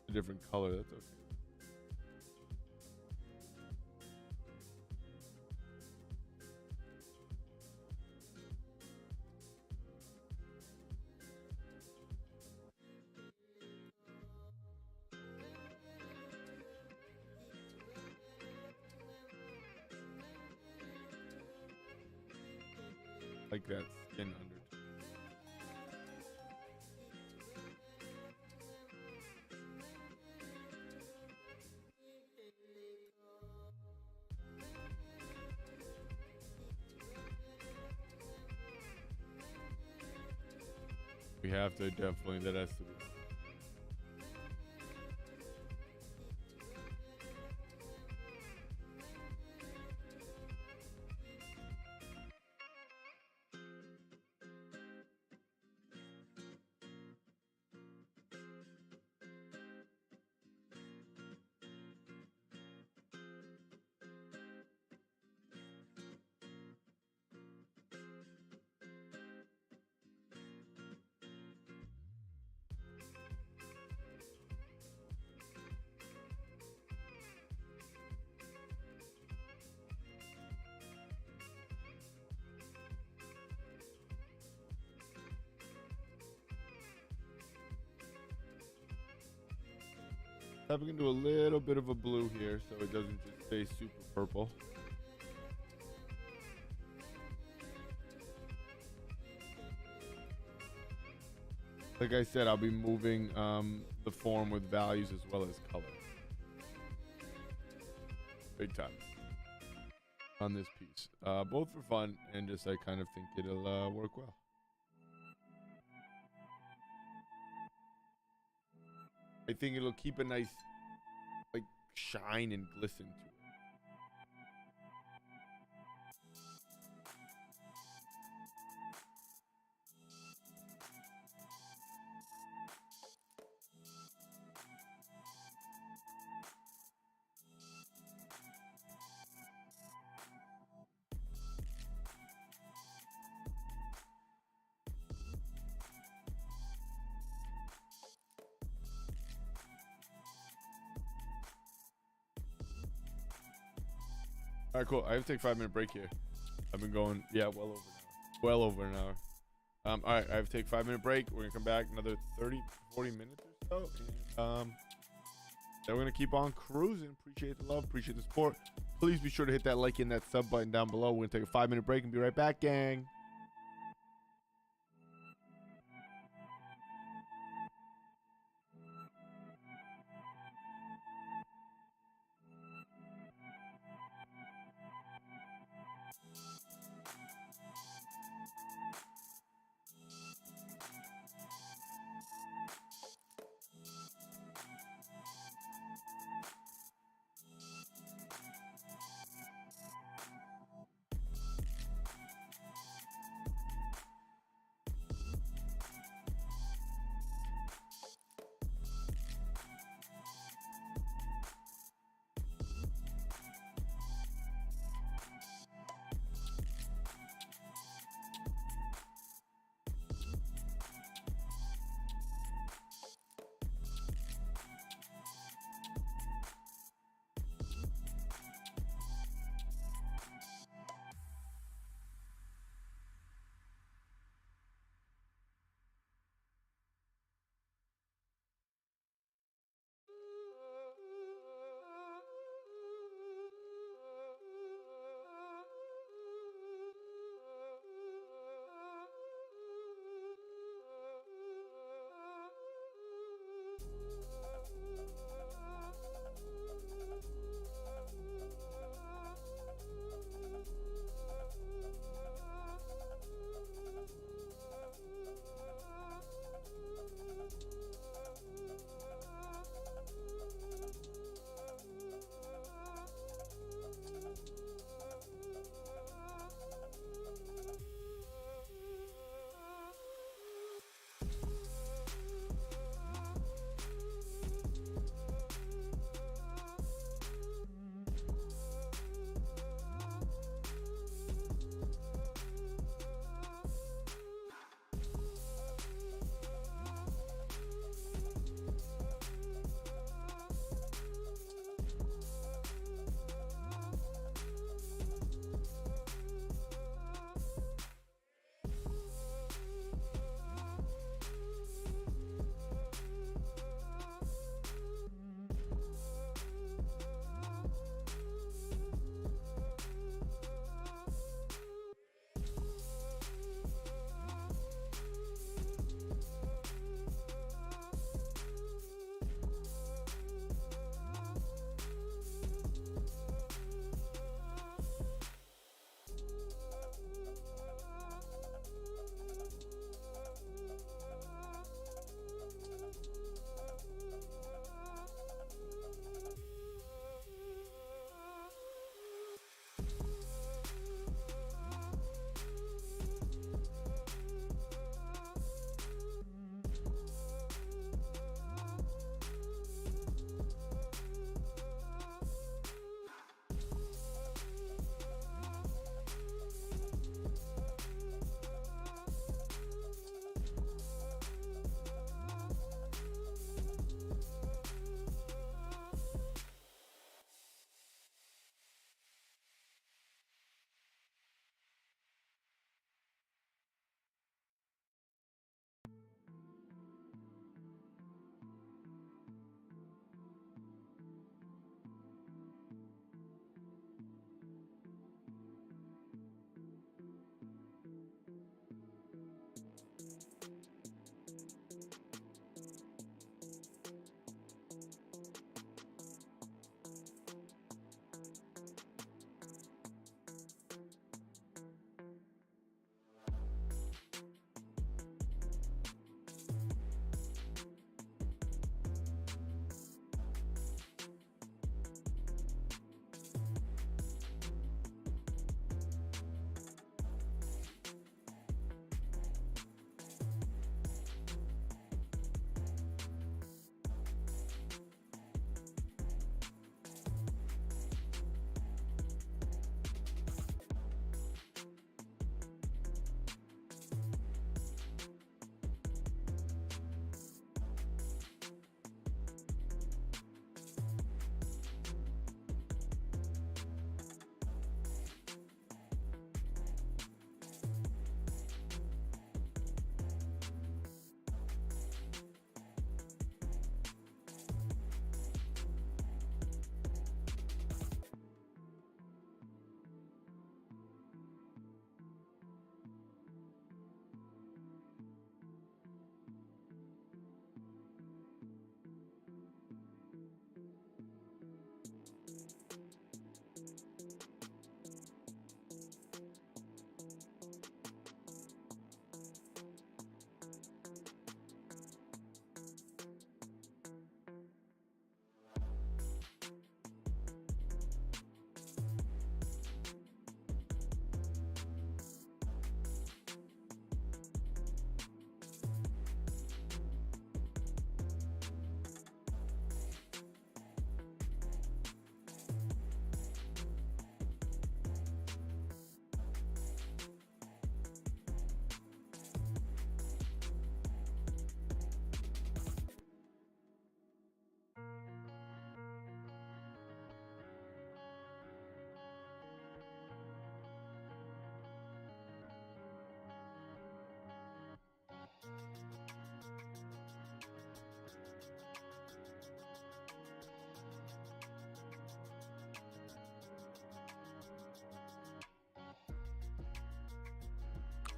A different color, that's okay. Like that skin undertone. We have to definitely, that has to be. I'm going to do a little bit of a blue here so it doesn't just stay super purple. Like I said, I'll be moving the form with values as well as color. Big time on this piece. Both for fun and just I kind of think it'll work well. I think it'll keep a nice like shine and glisten to it. All right, cool. I have to take a 5-minute break here. I've been going, yeah, well over an hour. Well over an hour. All right, I have to take a 5-minute break. We're gonna come back another 30, 40 minutes or so. And, then we're gonna keep on cruising. Appreciate the love, appreciate the support. Please be sure to hit that like and that sub button down below. We're gonna take a 5-minute break and be right back, gang.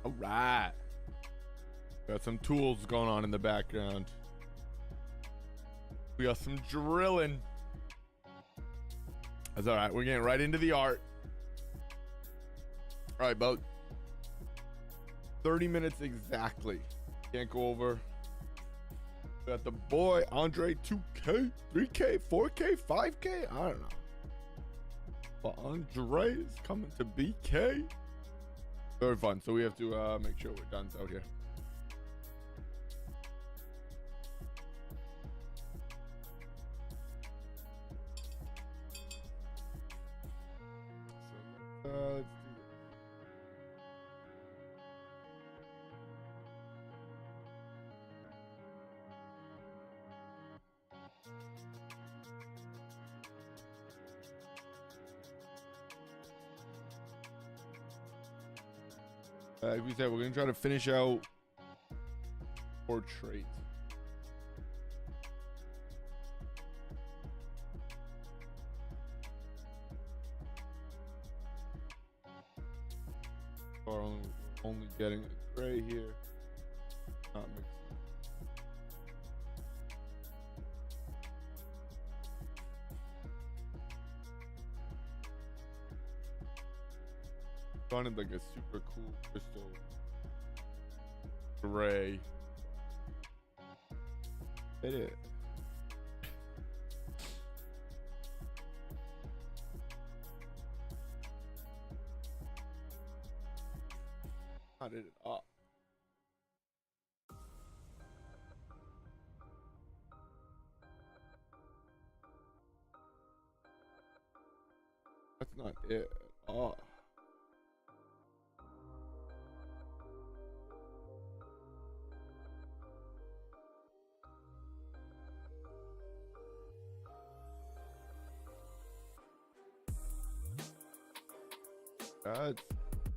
All right. Got some tools going on in the background. We got some drilling. That's all right. We're getting right into the art. All right, about 30 minutes exactly. Can't go over. We got the boy Andre 2K, 3K, 4K, 5K. I don't know. But Andre is coming to BK. Very fun. So we have to make sure we're done out here. So let's do this. Like we said, we're gonna try to finish out portrait. Or only getting a gray here. Not mixing. Sounded like a super cool crystal gray. It is. How did it up? That's not it at all.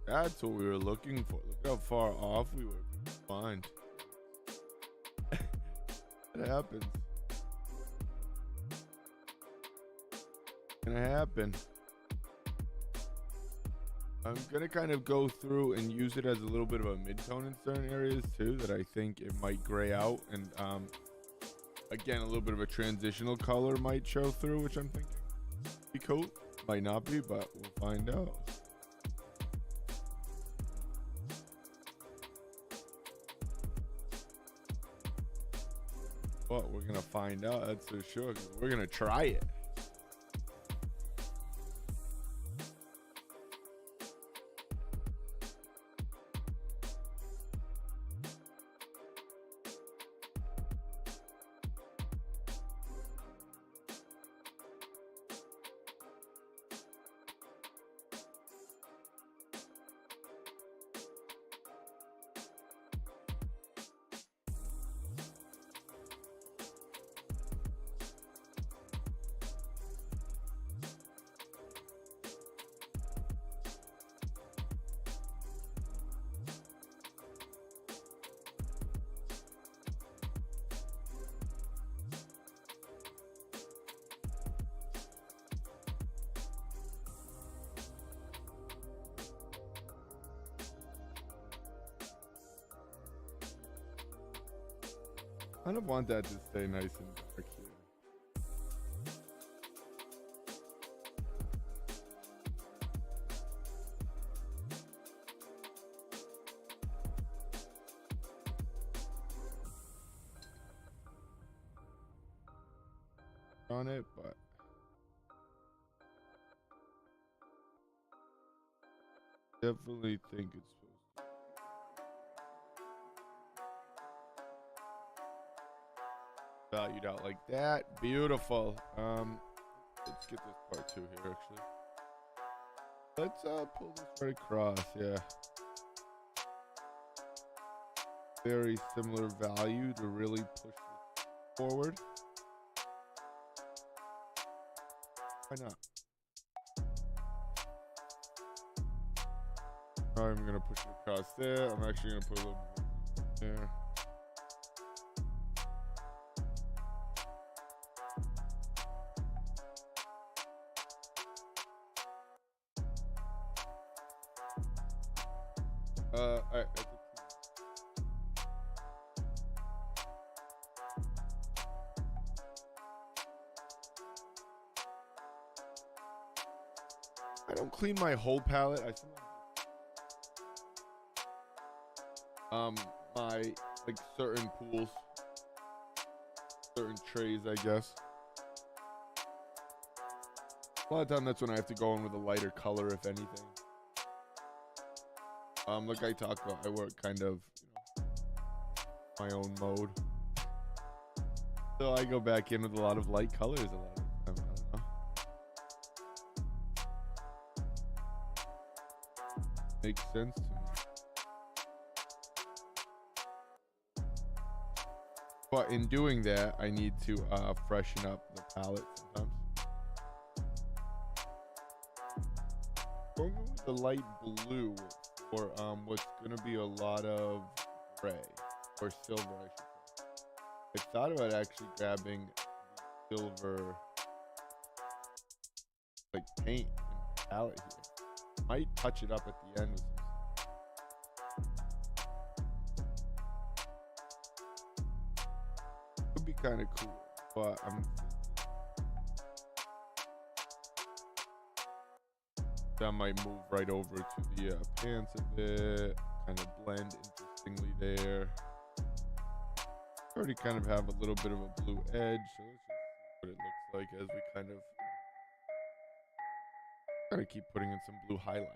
That's what we were looking for. Look how far off we were from the find. It happens. It's gonna happen. I'm gonna kind of go through and use it as a little bit of a mid-tone in certain areas too that I think it might gray out, and again, a little bit of a transitional color might show through, which I'm thinking be cool. Might not be, but we'll find out. Well, we're gonna find out, that's for sure. We're gonna try it. I kind of want that to stay nice and dark here. On it, but definitely think it's valued out like that. Beautiful. Let's get this part too here actually. Let's pull this right across. Yeah, very similar value to really push this forward. Why not? I'm gonna push it across there. I'm actually gonna put a little bit there. I don't clean my whole palette. My like certain pools, certain trays, I guess. A lot of time that's when I have to go in with a lighter color, if anything. Like I talked about, I work kind of, my own mode. So I go back in with a lot of light colors a lot of the time. I don't know. Makes sense to me. But in doing that, I need to freshen up the palette sometimes. Going with the light blue for what's gonna be a lot of gray or silver, I should say. I thought about actually grabbing the silver like paint in the palette here. Might touch it up at the end with some. Could be kind of cool, but that might move right over to the pants a bit, kind of blend interestingly there. Already kind of have a little bit of a blue edge, so let's just see what it looks like as we kind of keep putting in some blue highlights.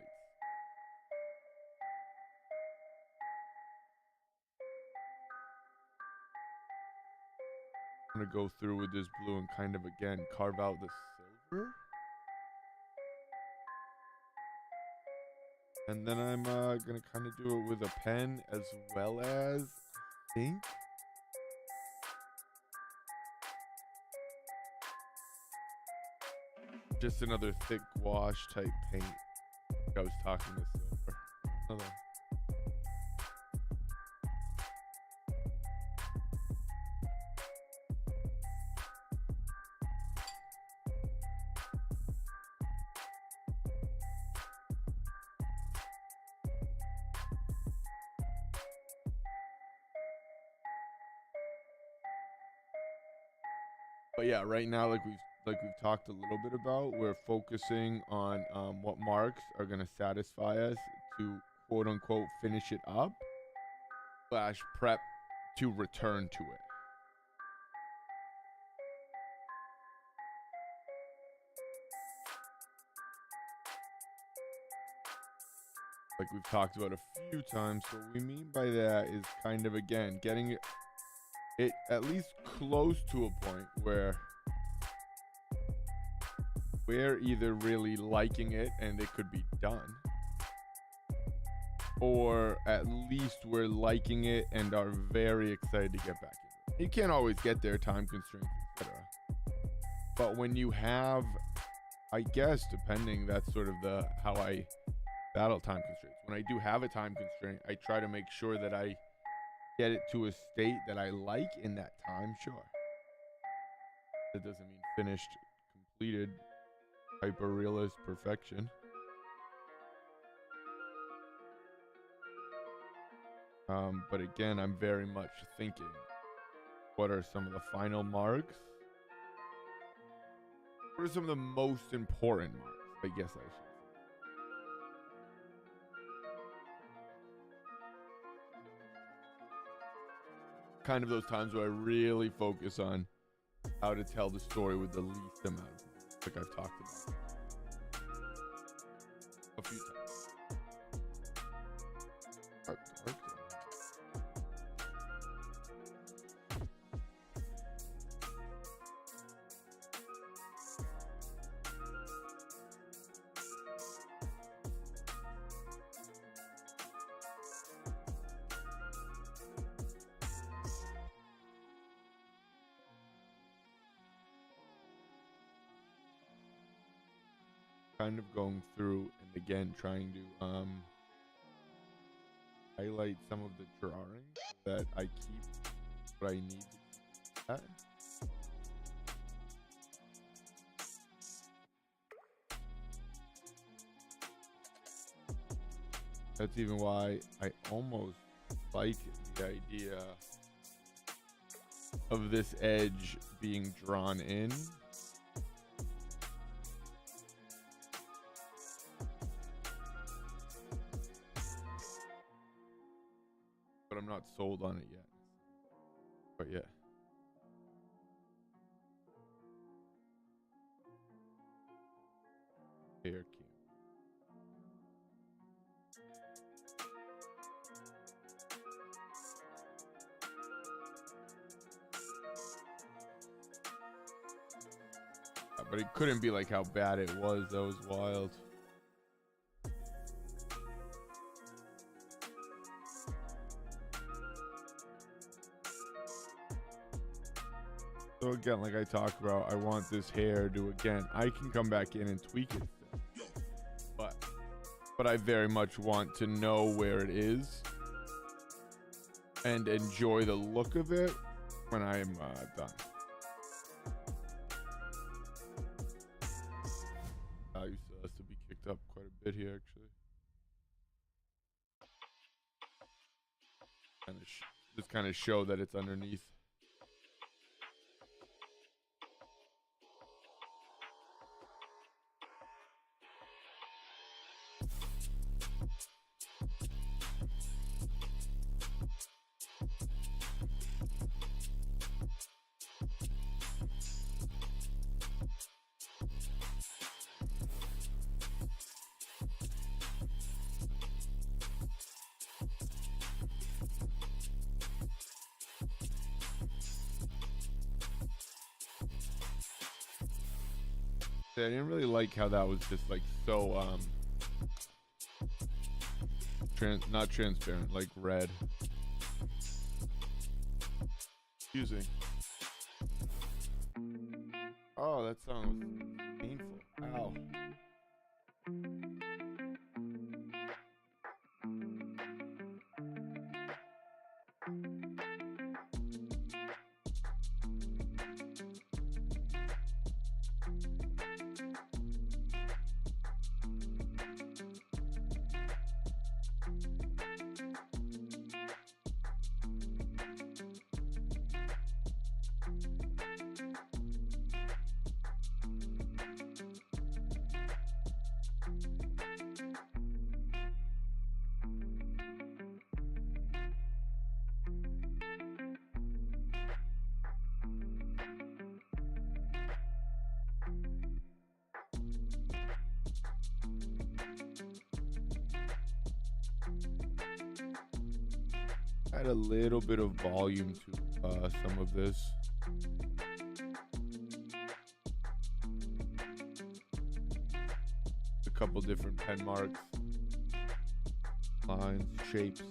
I'm gonna go through with this blue and kind of again carve out the silver. And then I'm gonna kind of do it with a pen as well as ink. Just another thick wash type paint. I was talking to silver. Another. But yeah, right now, like we've talked a little bit about, we're focusing on what marks are going to satisfy us to quote unquote finish it up / prep to return to it. Like we've talked about a few times, what we mean by that is kind of, again, getting it at least close to a point where we're either really liking it and it could be done, or at least we're liking it and are very excited to get back in it. You can't always get there, time constraints, etc. But when you have, I guess, depending, that's sort of how I battle time constraints. When I do have a time constraint, I try to make sure that I get it to a state that I like in that time, sure. That doesn't mean finished, completed, hyper-realist perfection. But again, I'm very much thinking, what are some of the final marks? What are some of the most important marks, I guess I should say. Kind of those times where I really focus on how to tell the story with the least amount of noise, like I've talked about a few times. Dark. Kind of going through and again trying to highlight some of the drawings that I keep what I need to keep that. That's even why I almost like the idea of this edge being drawn in. But I'm not sold on it yet. But yeah. Here, cute. But it couldn't be like how bad it was. That was wild. So again, like I talked about, I want this hair to, again, I can come back in and tweak it. But I very much want to know where it is and enjoy the look of it when I am done. Value still has to be kicked up quite a bit here, actually. Just kind of show that it's underneath. I didn't really like how that was just like so not transparent, like red. Confusing. Oh, that sounds painful. Ow. Add a little bit of volume to some of this. A couple different pen marks, lines, shapes.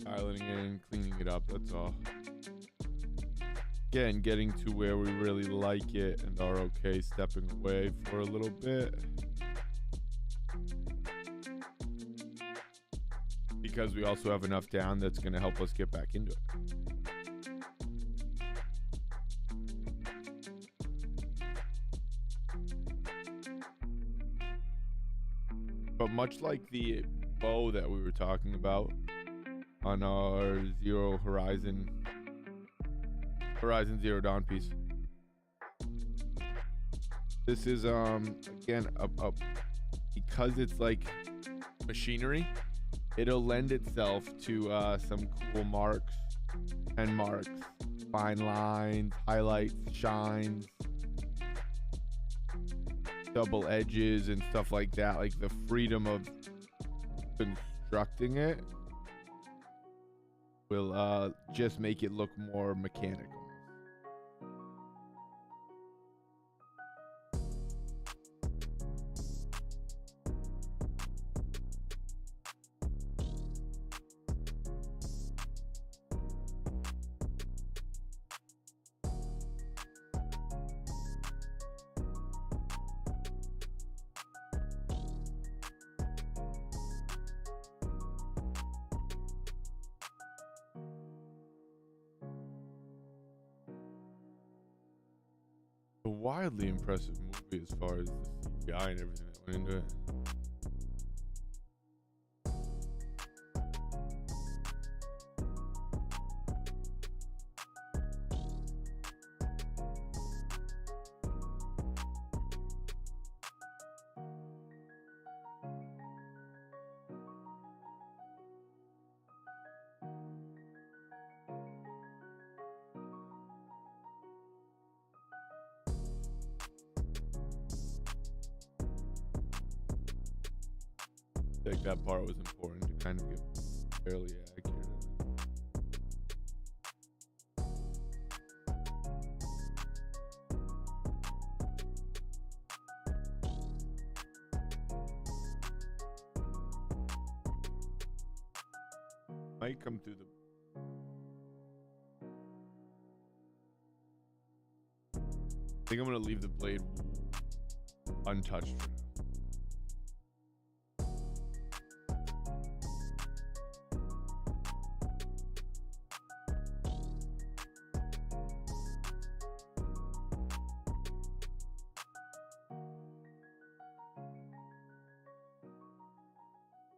Dialing in, cleaning it up, that's all. Again, getting to where we really like it and are okay stepping away for a little bit. Because we also have enough down that's going to help us get back into it. But much like the bow that we were talking about on our Horizon Zero Dawn piece, this is again because it's like machinery, it'll lend itself to some cool marks and marks, fine lines, highlights, shines, double edges and stuff like that. Like the freedom of constructing it will just make it look more mechanical. a wildly impressive movie as far as the CGI and everything that went into it. Like that part was important to kind of get fairly accurate. Might come through the. I think I'm gonna leave the blade untouched for now.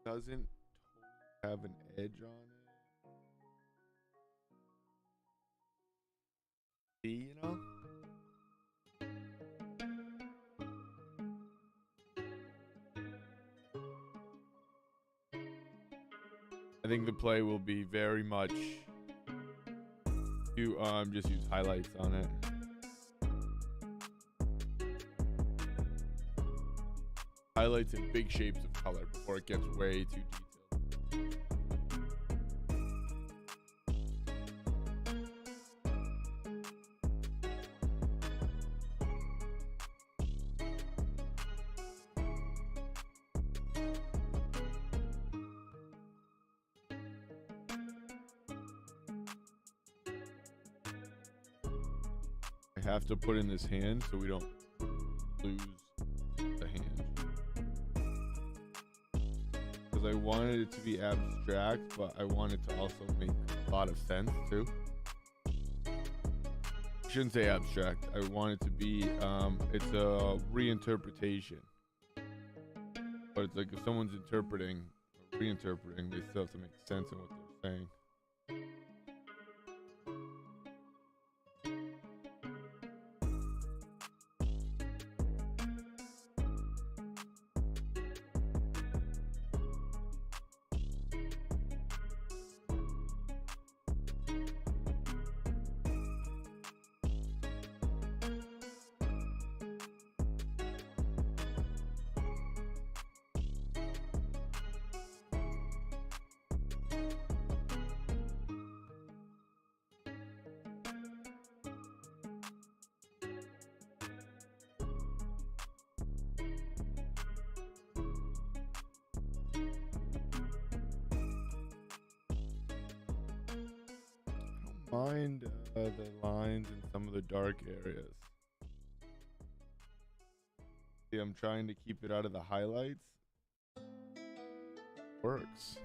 Doesn't have an edge on it. See, you know? I think the play will be very much to just use highlights on it. Highlights in big shapes of color before it gets way too detailed. I have to put in this hand so we don't lose the hand. Because I wanted it to be abstract, but I wanted to also make a lot of sense too. I shouldn't say abstract. I want it to be, it's a reinterpretation. But it's like if someone's interpreting or reinterpreting, they still have to make sense of what they're saying. Mind the lines in some of the dark areas. See, I'm trying to keep it out of the highlights. Works.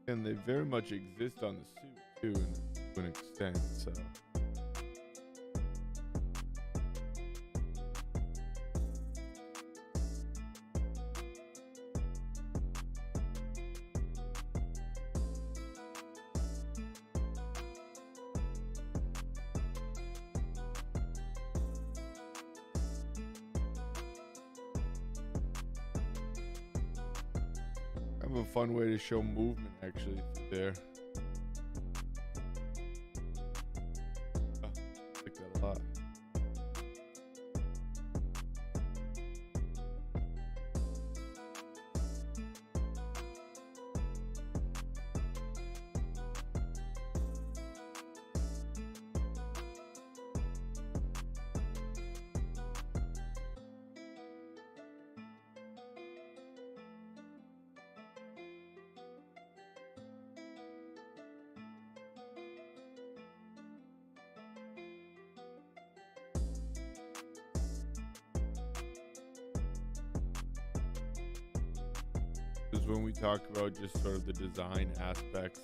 And they very much exist on the suit too, to an extent, so. A fun way to show movement actually through there. I like that a lot. when we talk about just sort of the design aspects.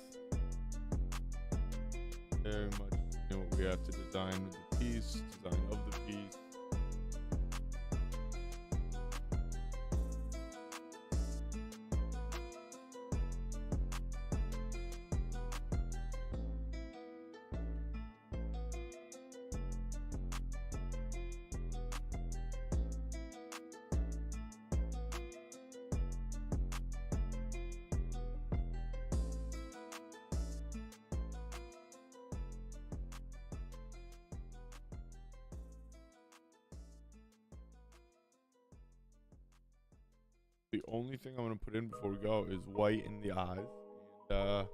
Very much what we have to design with the piece, design of the piece. The only thing I'm gonna put in before we go is white in the eyes. And I'm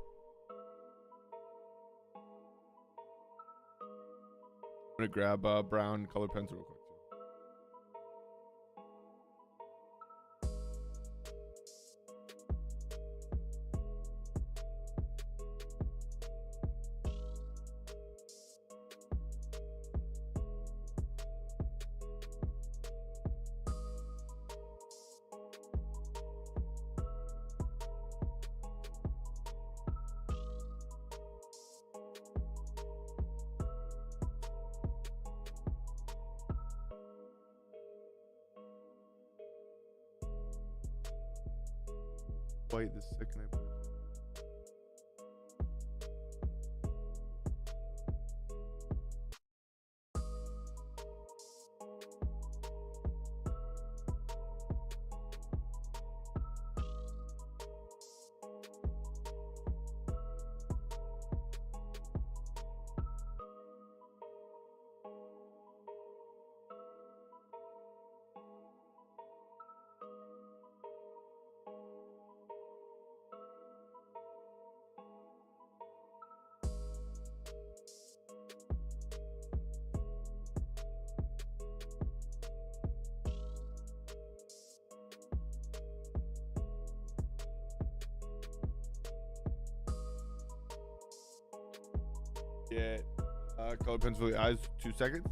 gonna grab a brown color pencil real quick too. White the second I put it. Get color pencil for the eyes, 2 seconds.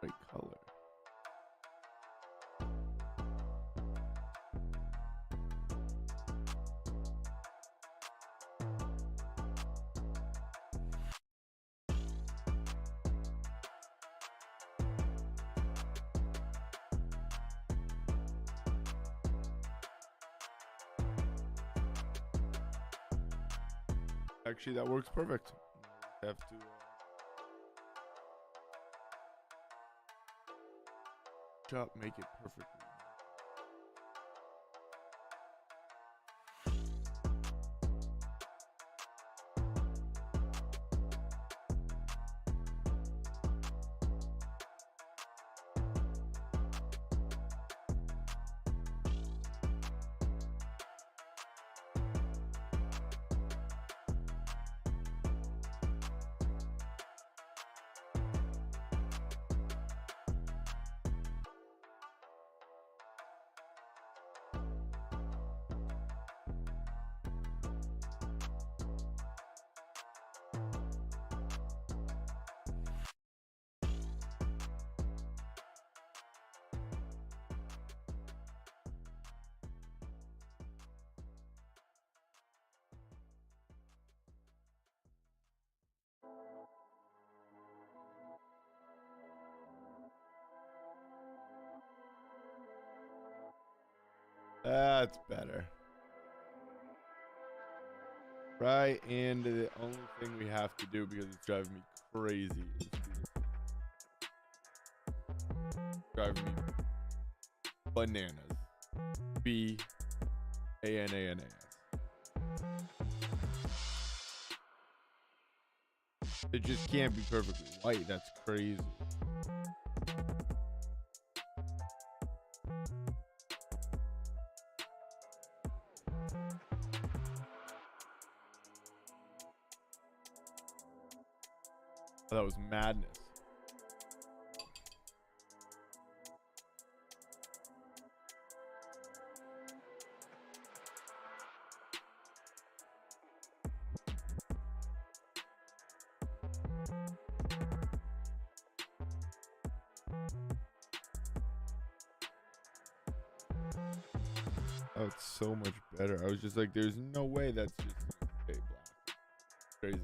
Right color. Actually, that works perfect. Have to. Chop, make it perfectly. That's better. Right, and the only thing we have to do because it's driving me crazy is driving me bananas. BANANAS. It just can't be perfectly white. That's crazy. Oh, that was madness. Oh, it's so much better. I was just like, there's no way that's just gonna stay black. Crazy.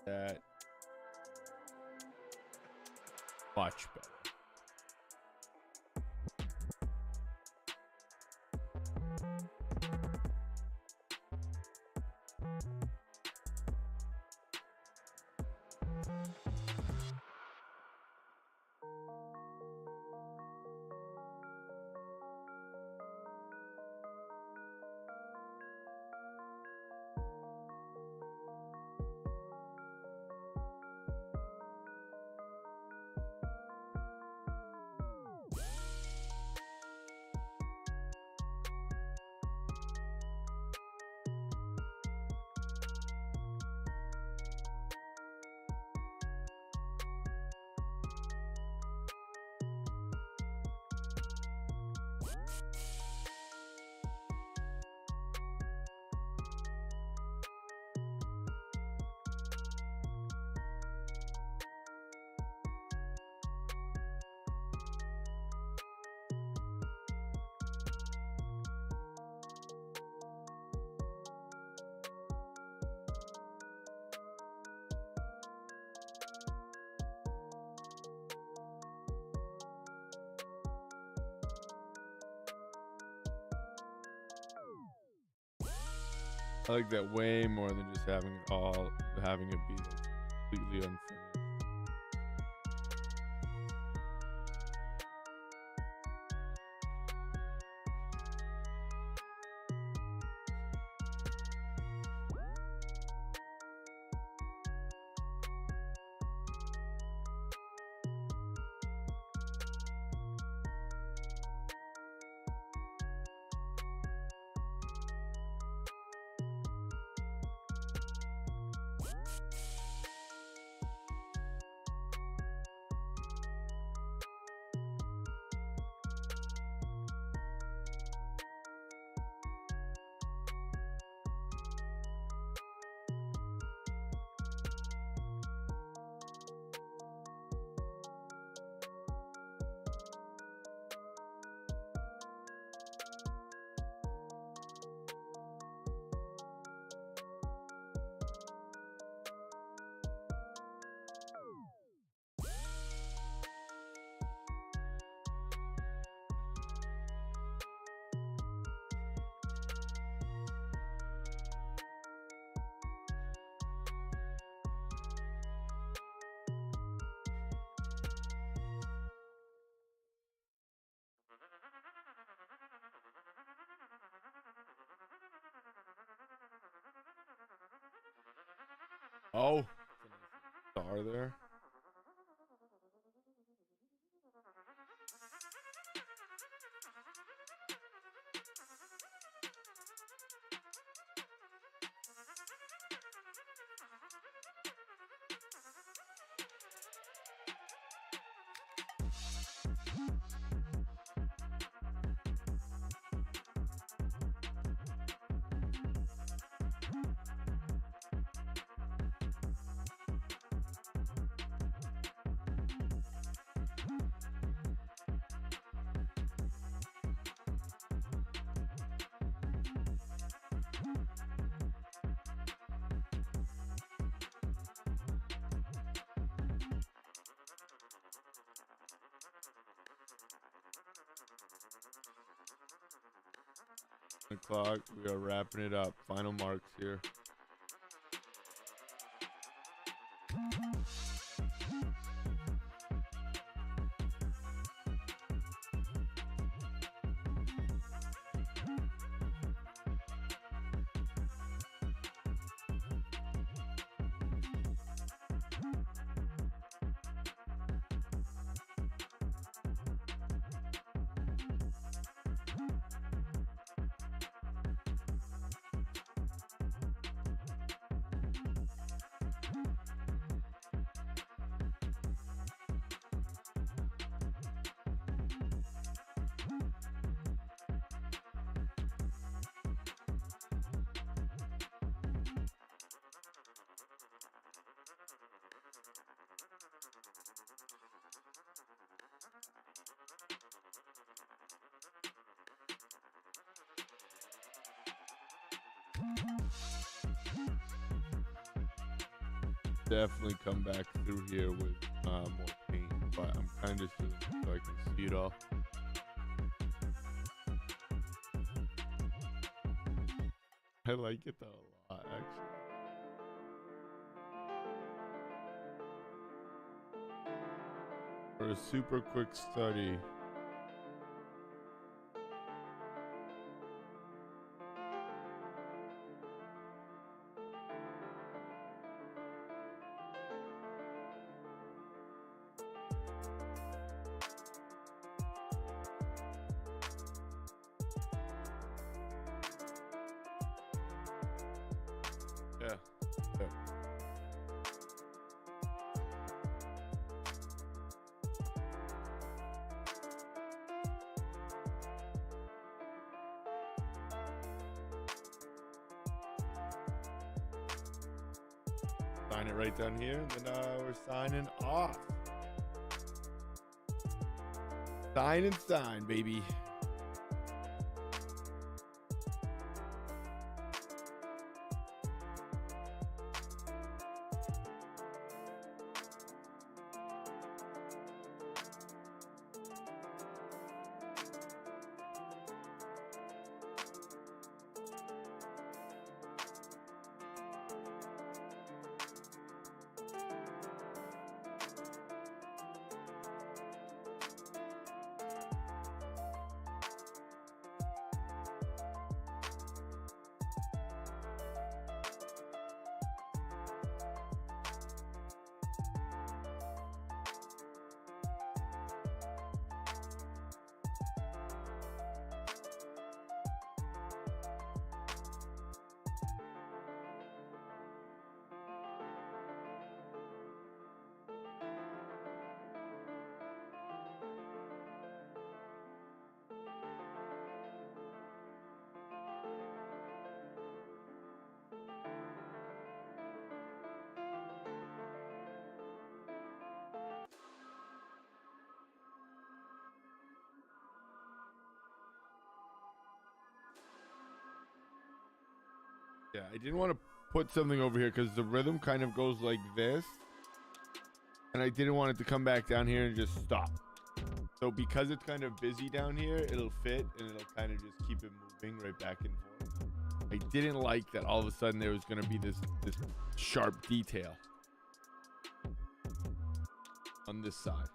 That much better. I like that way more than just having it be like completely unfinished. Oh, star there. O'clock. We are wrapping it up. Final marks here. Definitely come back through here with more paint, but I'm kind of zooming so I can see it all. I like it though a lot, actually. For a super quick study. Yeah. Yeah. Sign it right down here, and then we're signing off. Sign and sign, baby. Yeah, I didn't want to put something over here because the rhythm kind of goes like this. And I didn't want it to come back down here and just stop. So because it's kind of busy down here, it'll fit and it'll kind of just keep it moving right back and forth. I didn't like that all of a sudden there was going to be this sharp detail on this side.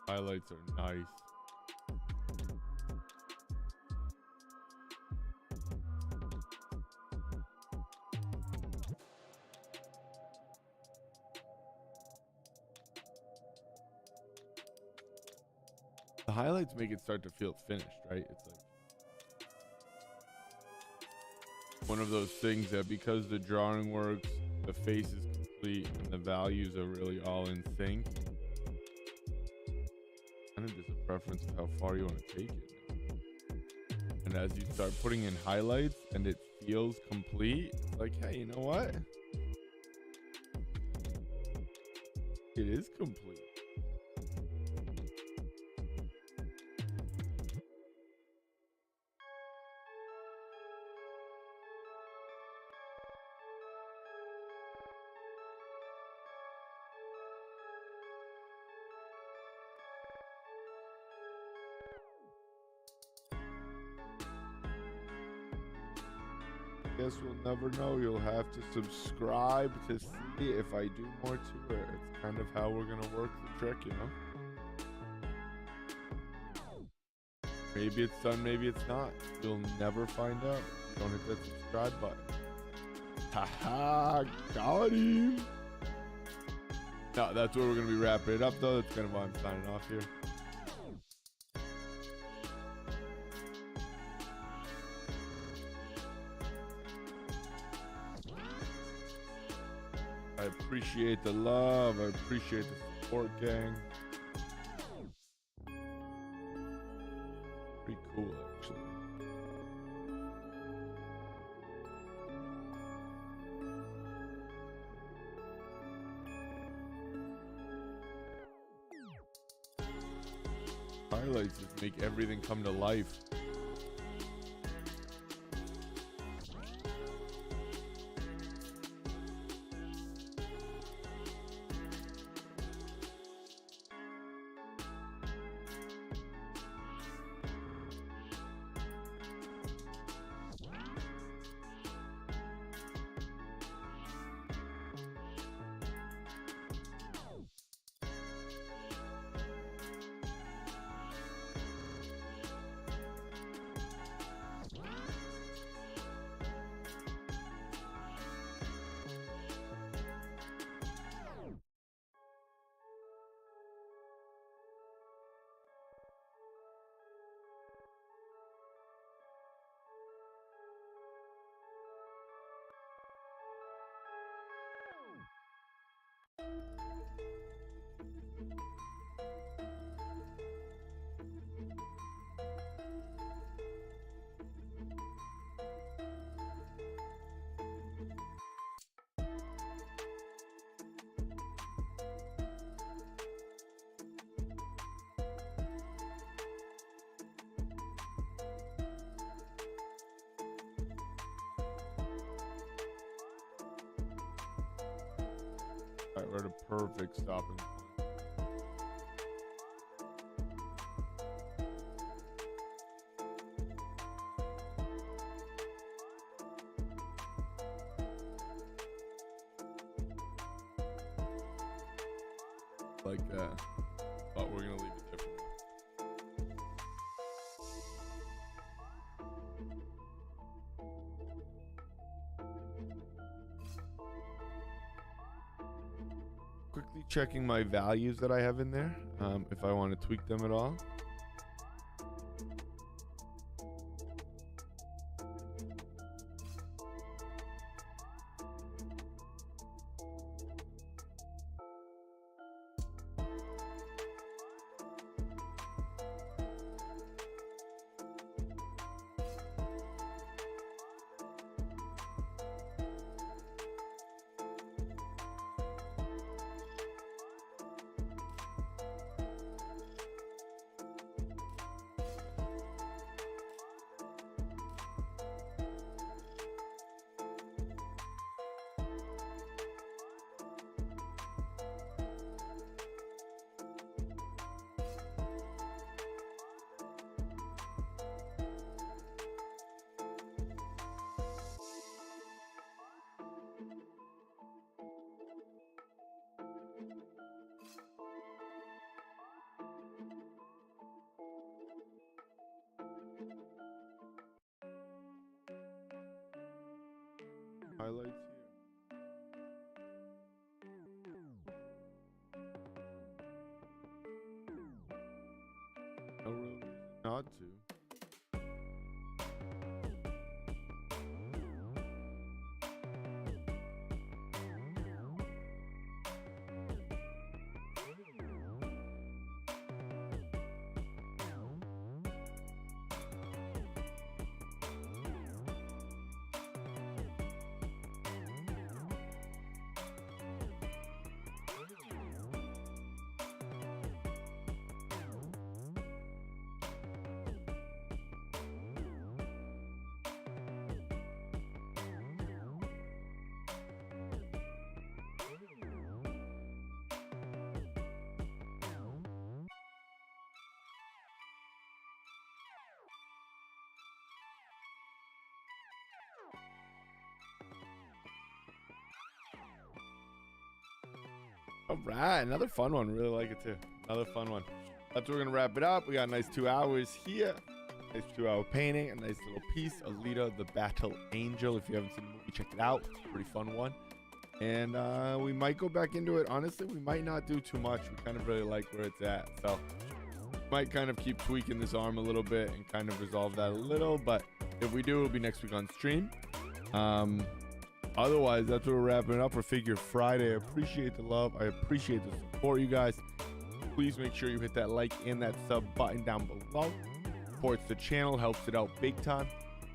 Highlights are nice. The highlights make it start to feel finished, right? It's like one of those things that because the drawing works, the face is complete, and the values are really all in sync. Kind of just a preference of how far you want to take it. And as you start putting in highlights and it feels complete, it's like, hey, you know what? It is complete. Guess we'll never know. You'll have to subscribe to see if I do more to it. It's kind of how we're gonna work the trick, you know? Maybe it's done, maybe it's not. You'll never find out. Don't hit that subscribe button. Haha, got him. No, that's where we're gonna be wrapping it up though. That's kind of why I'm signing off here. I appreciate the love. I appreciate the support, gang. Pretty cool, actually. Highlights just make everything come to life. Alright, we're at a perfect stopping point. Like that. But we're gonna leave it different. Quickly checking my values that I have in there, if I want to tweak them at all. Highlights here. not to. All right, another fun one. Really like it too. Another fun one. That's where we're gonna wrap it up. We got a nice 2 hours here. Nice 2-hour painting. A nice little piece. Alita, the Battle Angel. If you haven't seen the movie, check it out. Pretty fun one. And we might go back into it. Honestly, we might not do too much. We kind of really like where it's at. So might kind of keep tweaking this arm a little bit and kind of resolve that a little. But if we do, it'll be next week on stream. Otherwise, that's what we're wrapping it up for Figure Friday. I appreciate the love. I appreciate the support, you guys. Please make sure you hit that like and that sub button down below. Supports the channel, helps it out big time.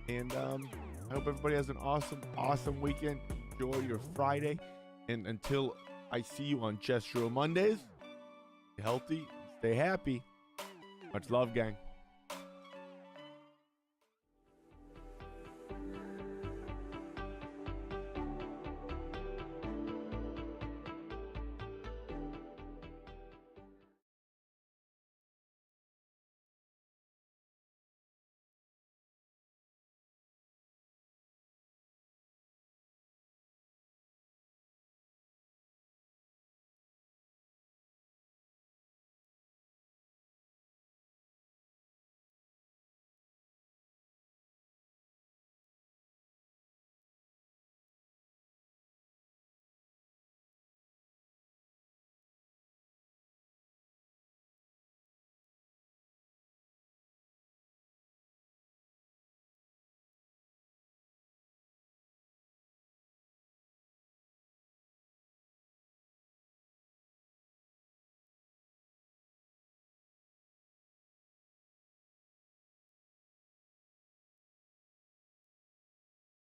And I hope everybody has an awesome weekend. Enjoy your Friday. And until I see you on Gestural Mondays, stay healthy, stay happy. Much love, gang.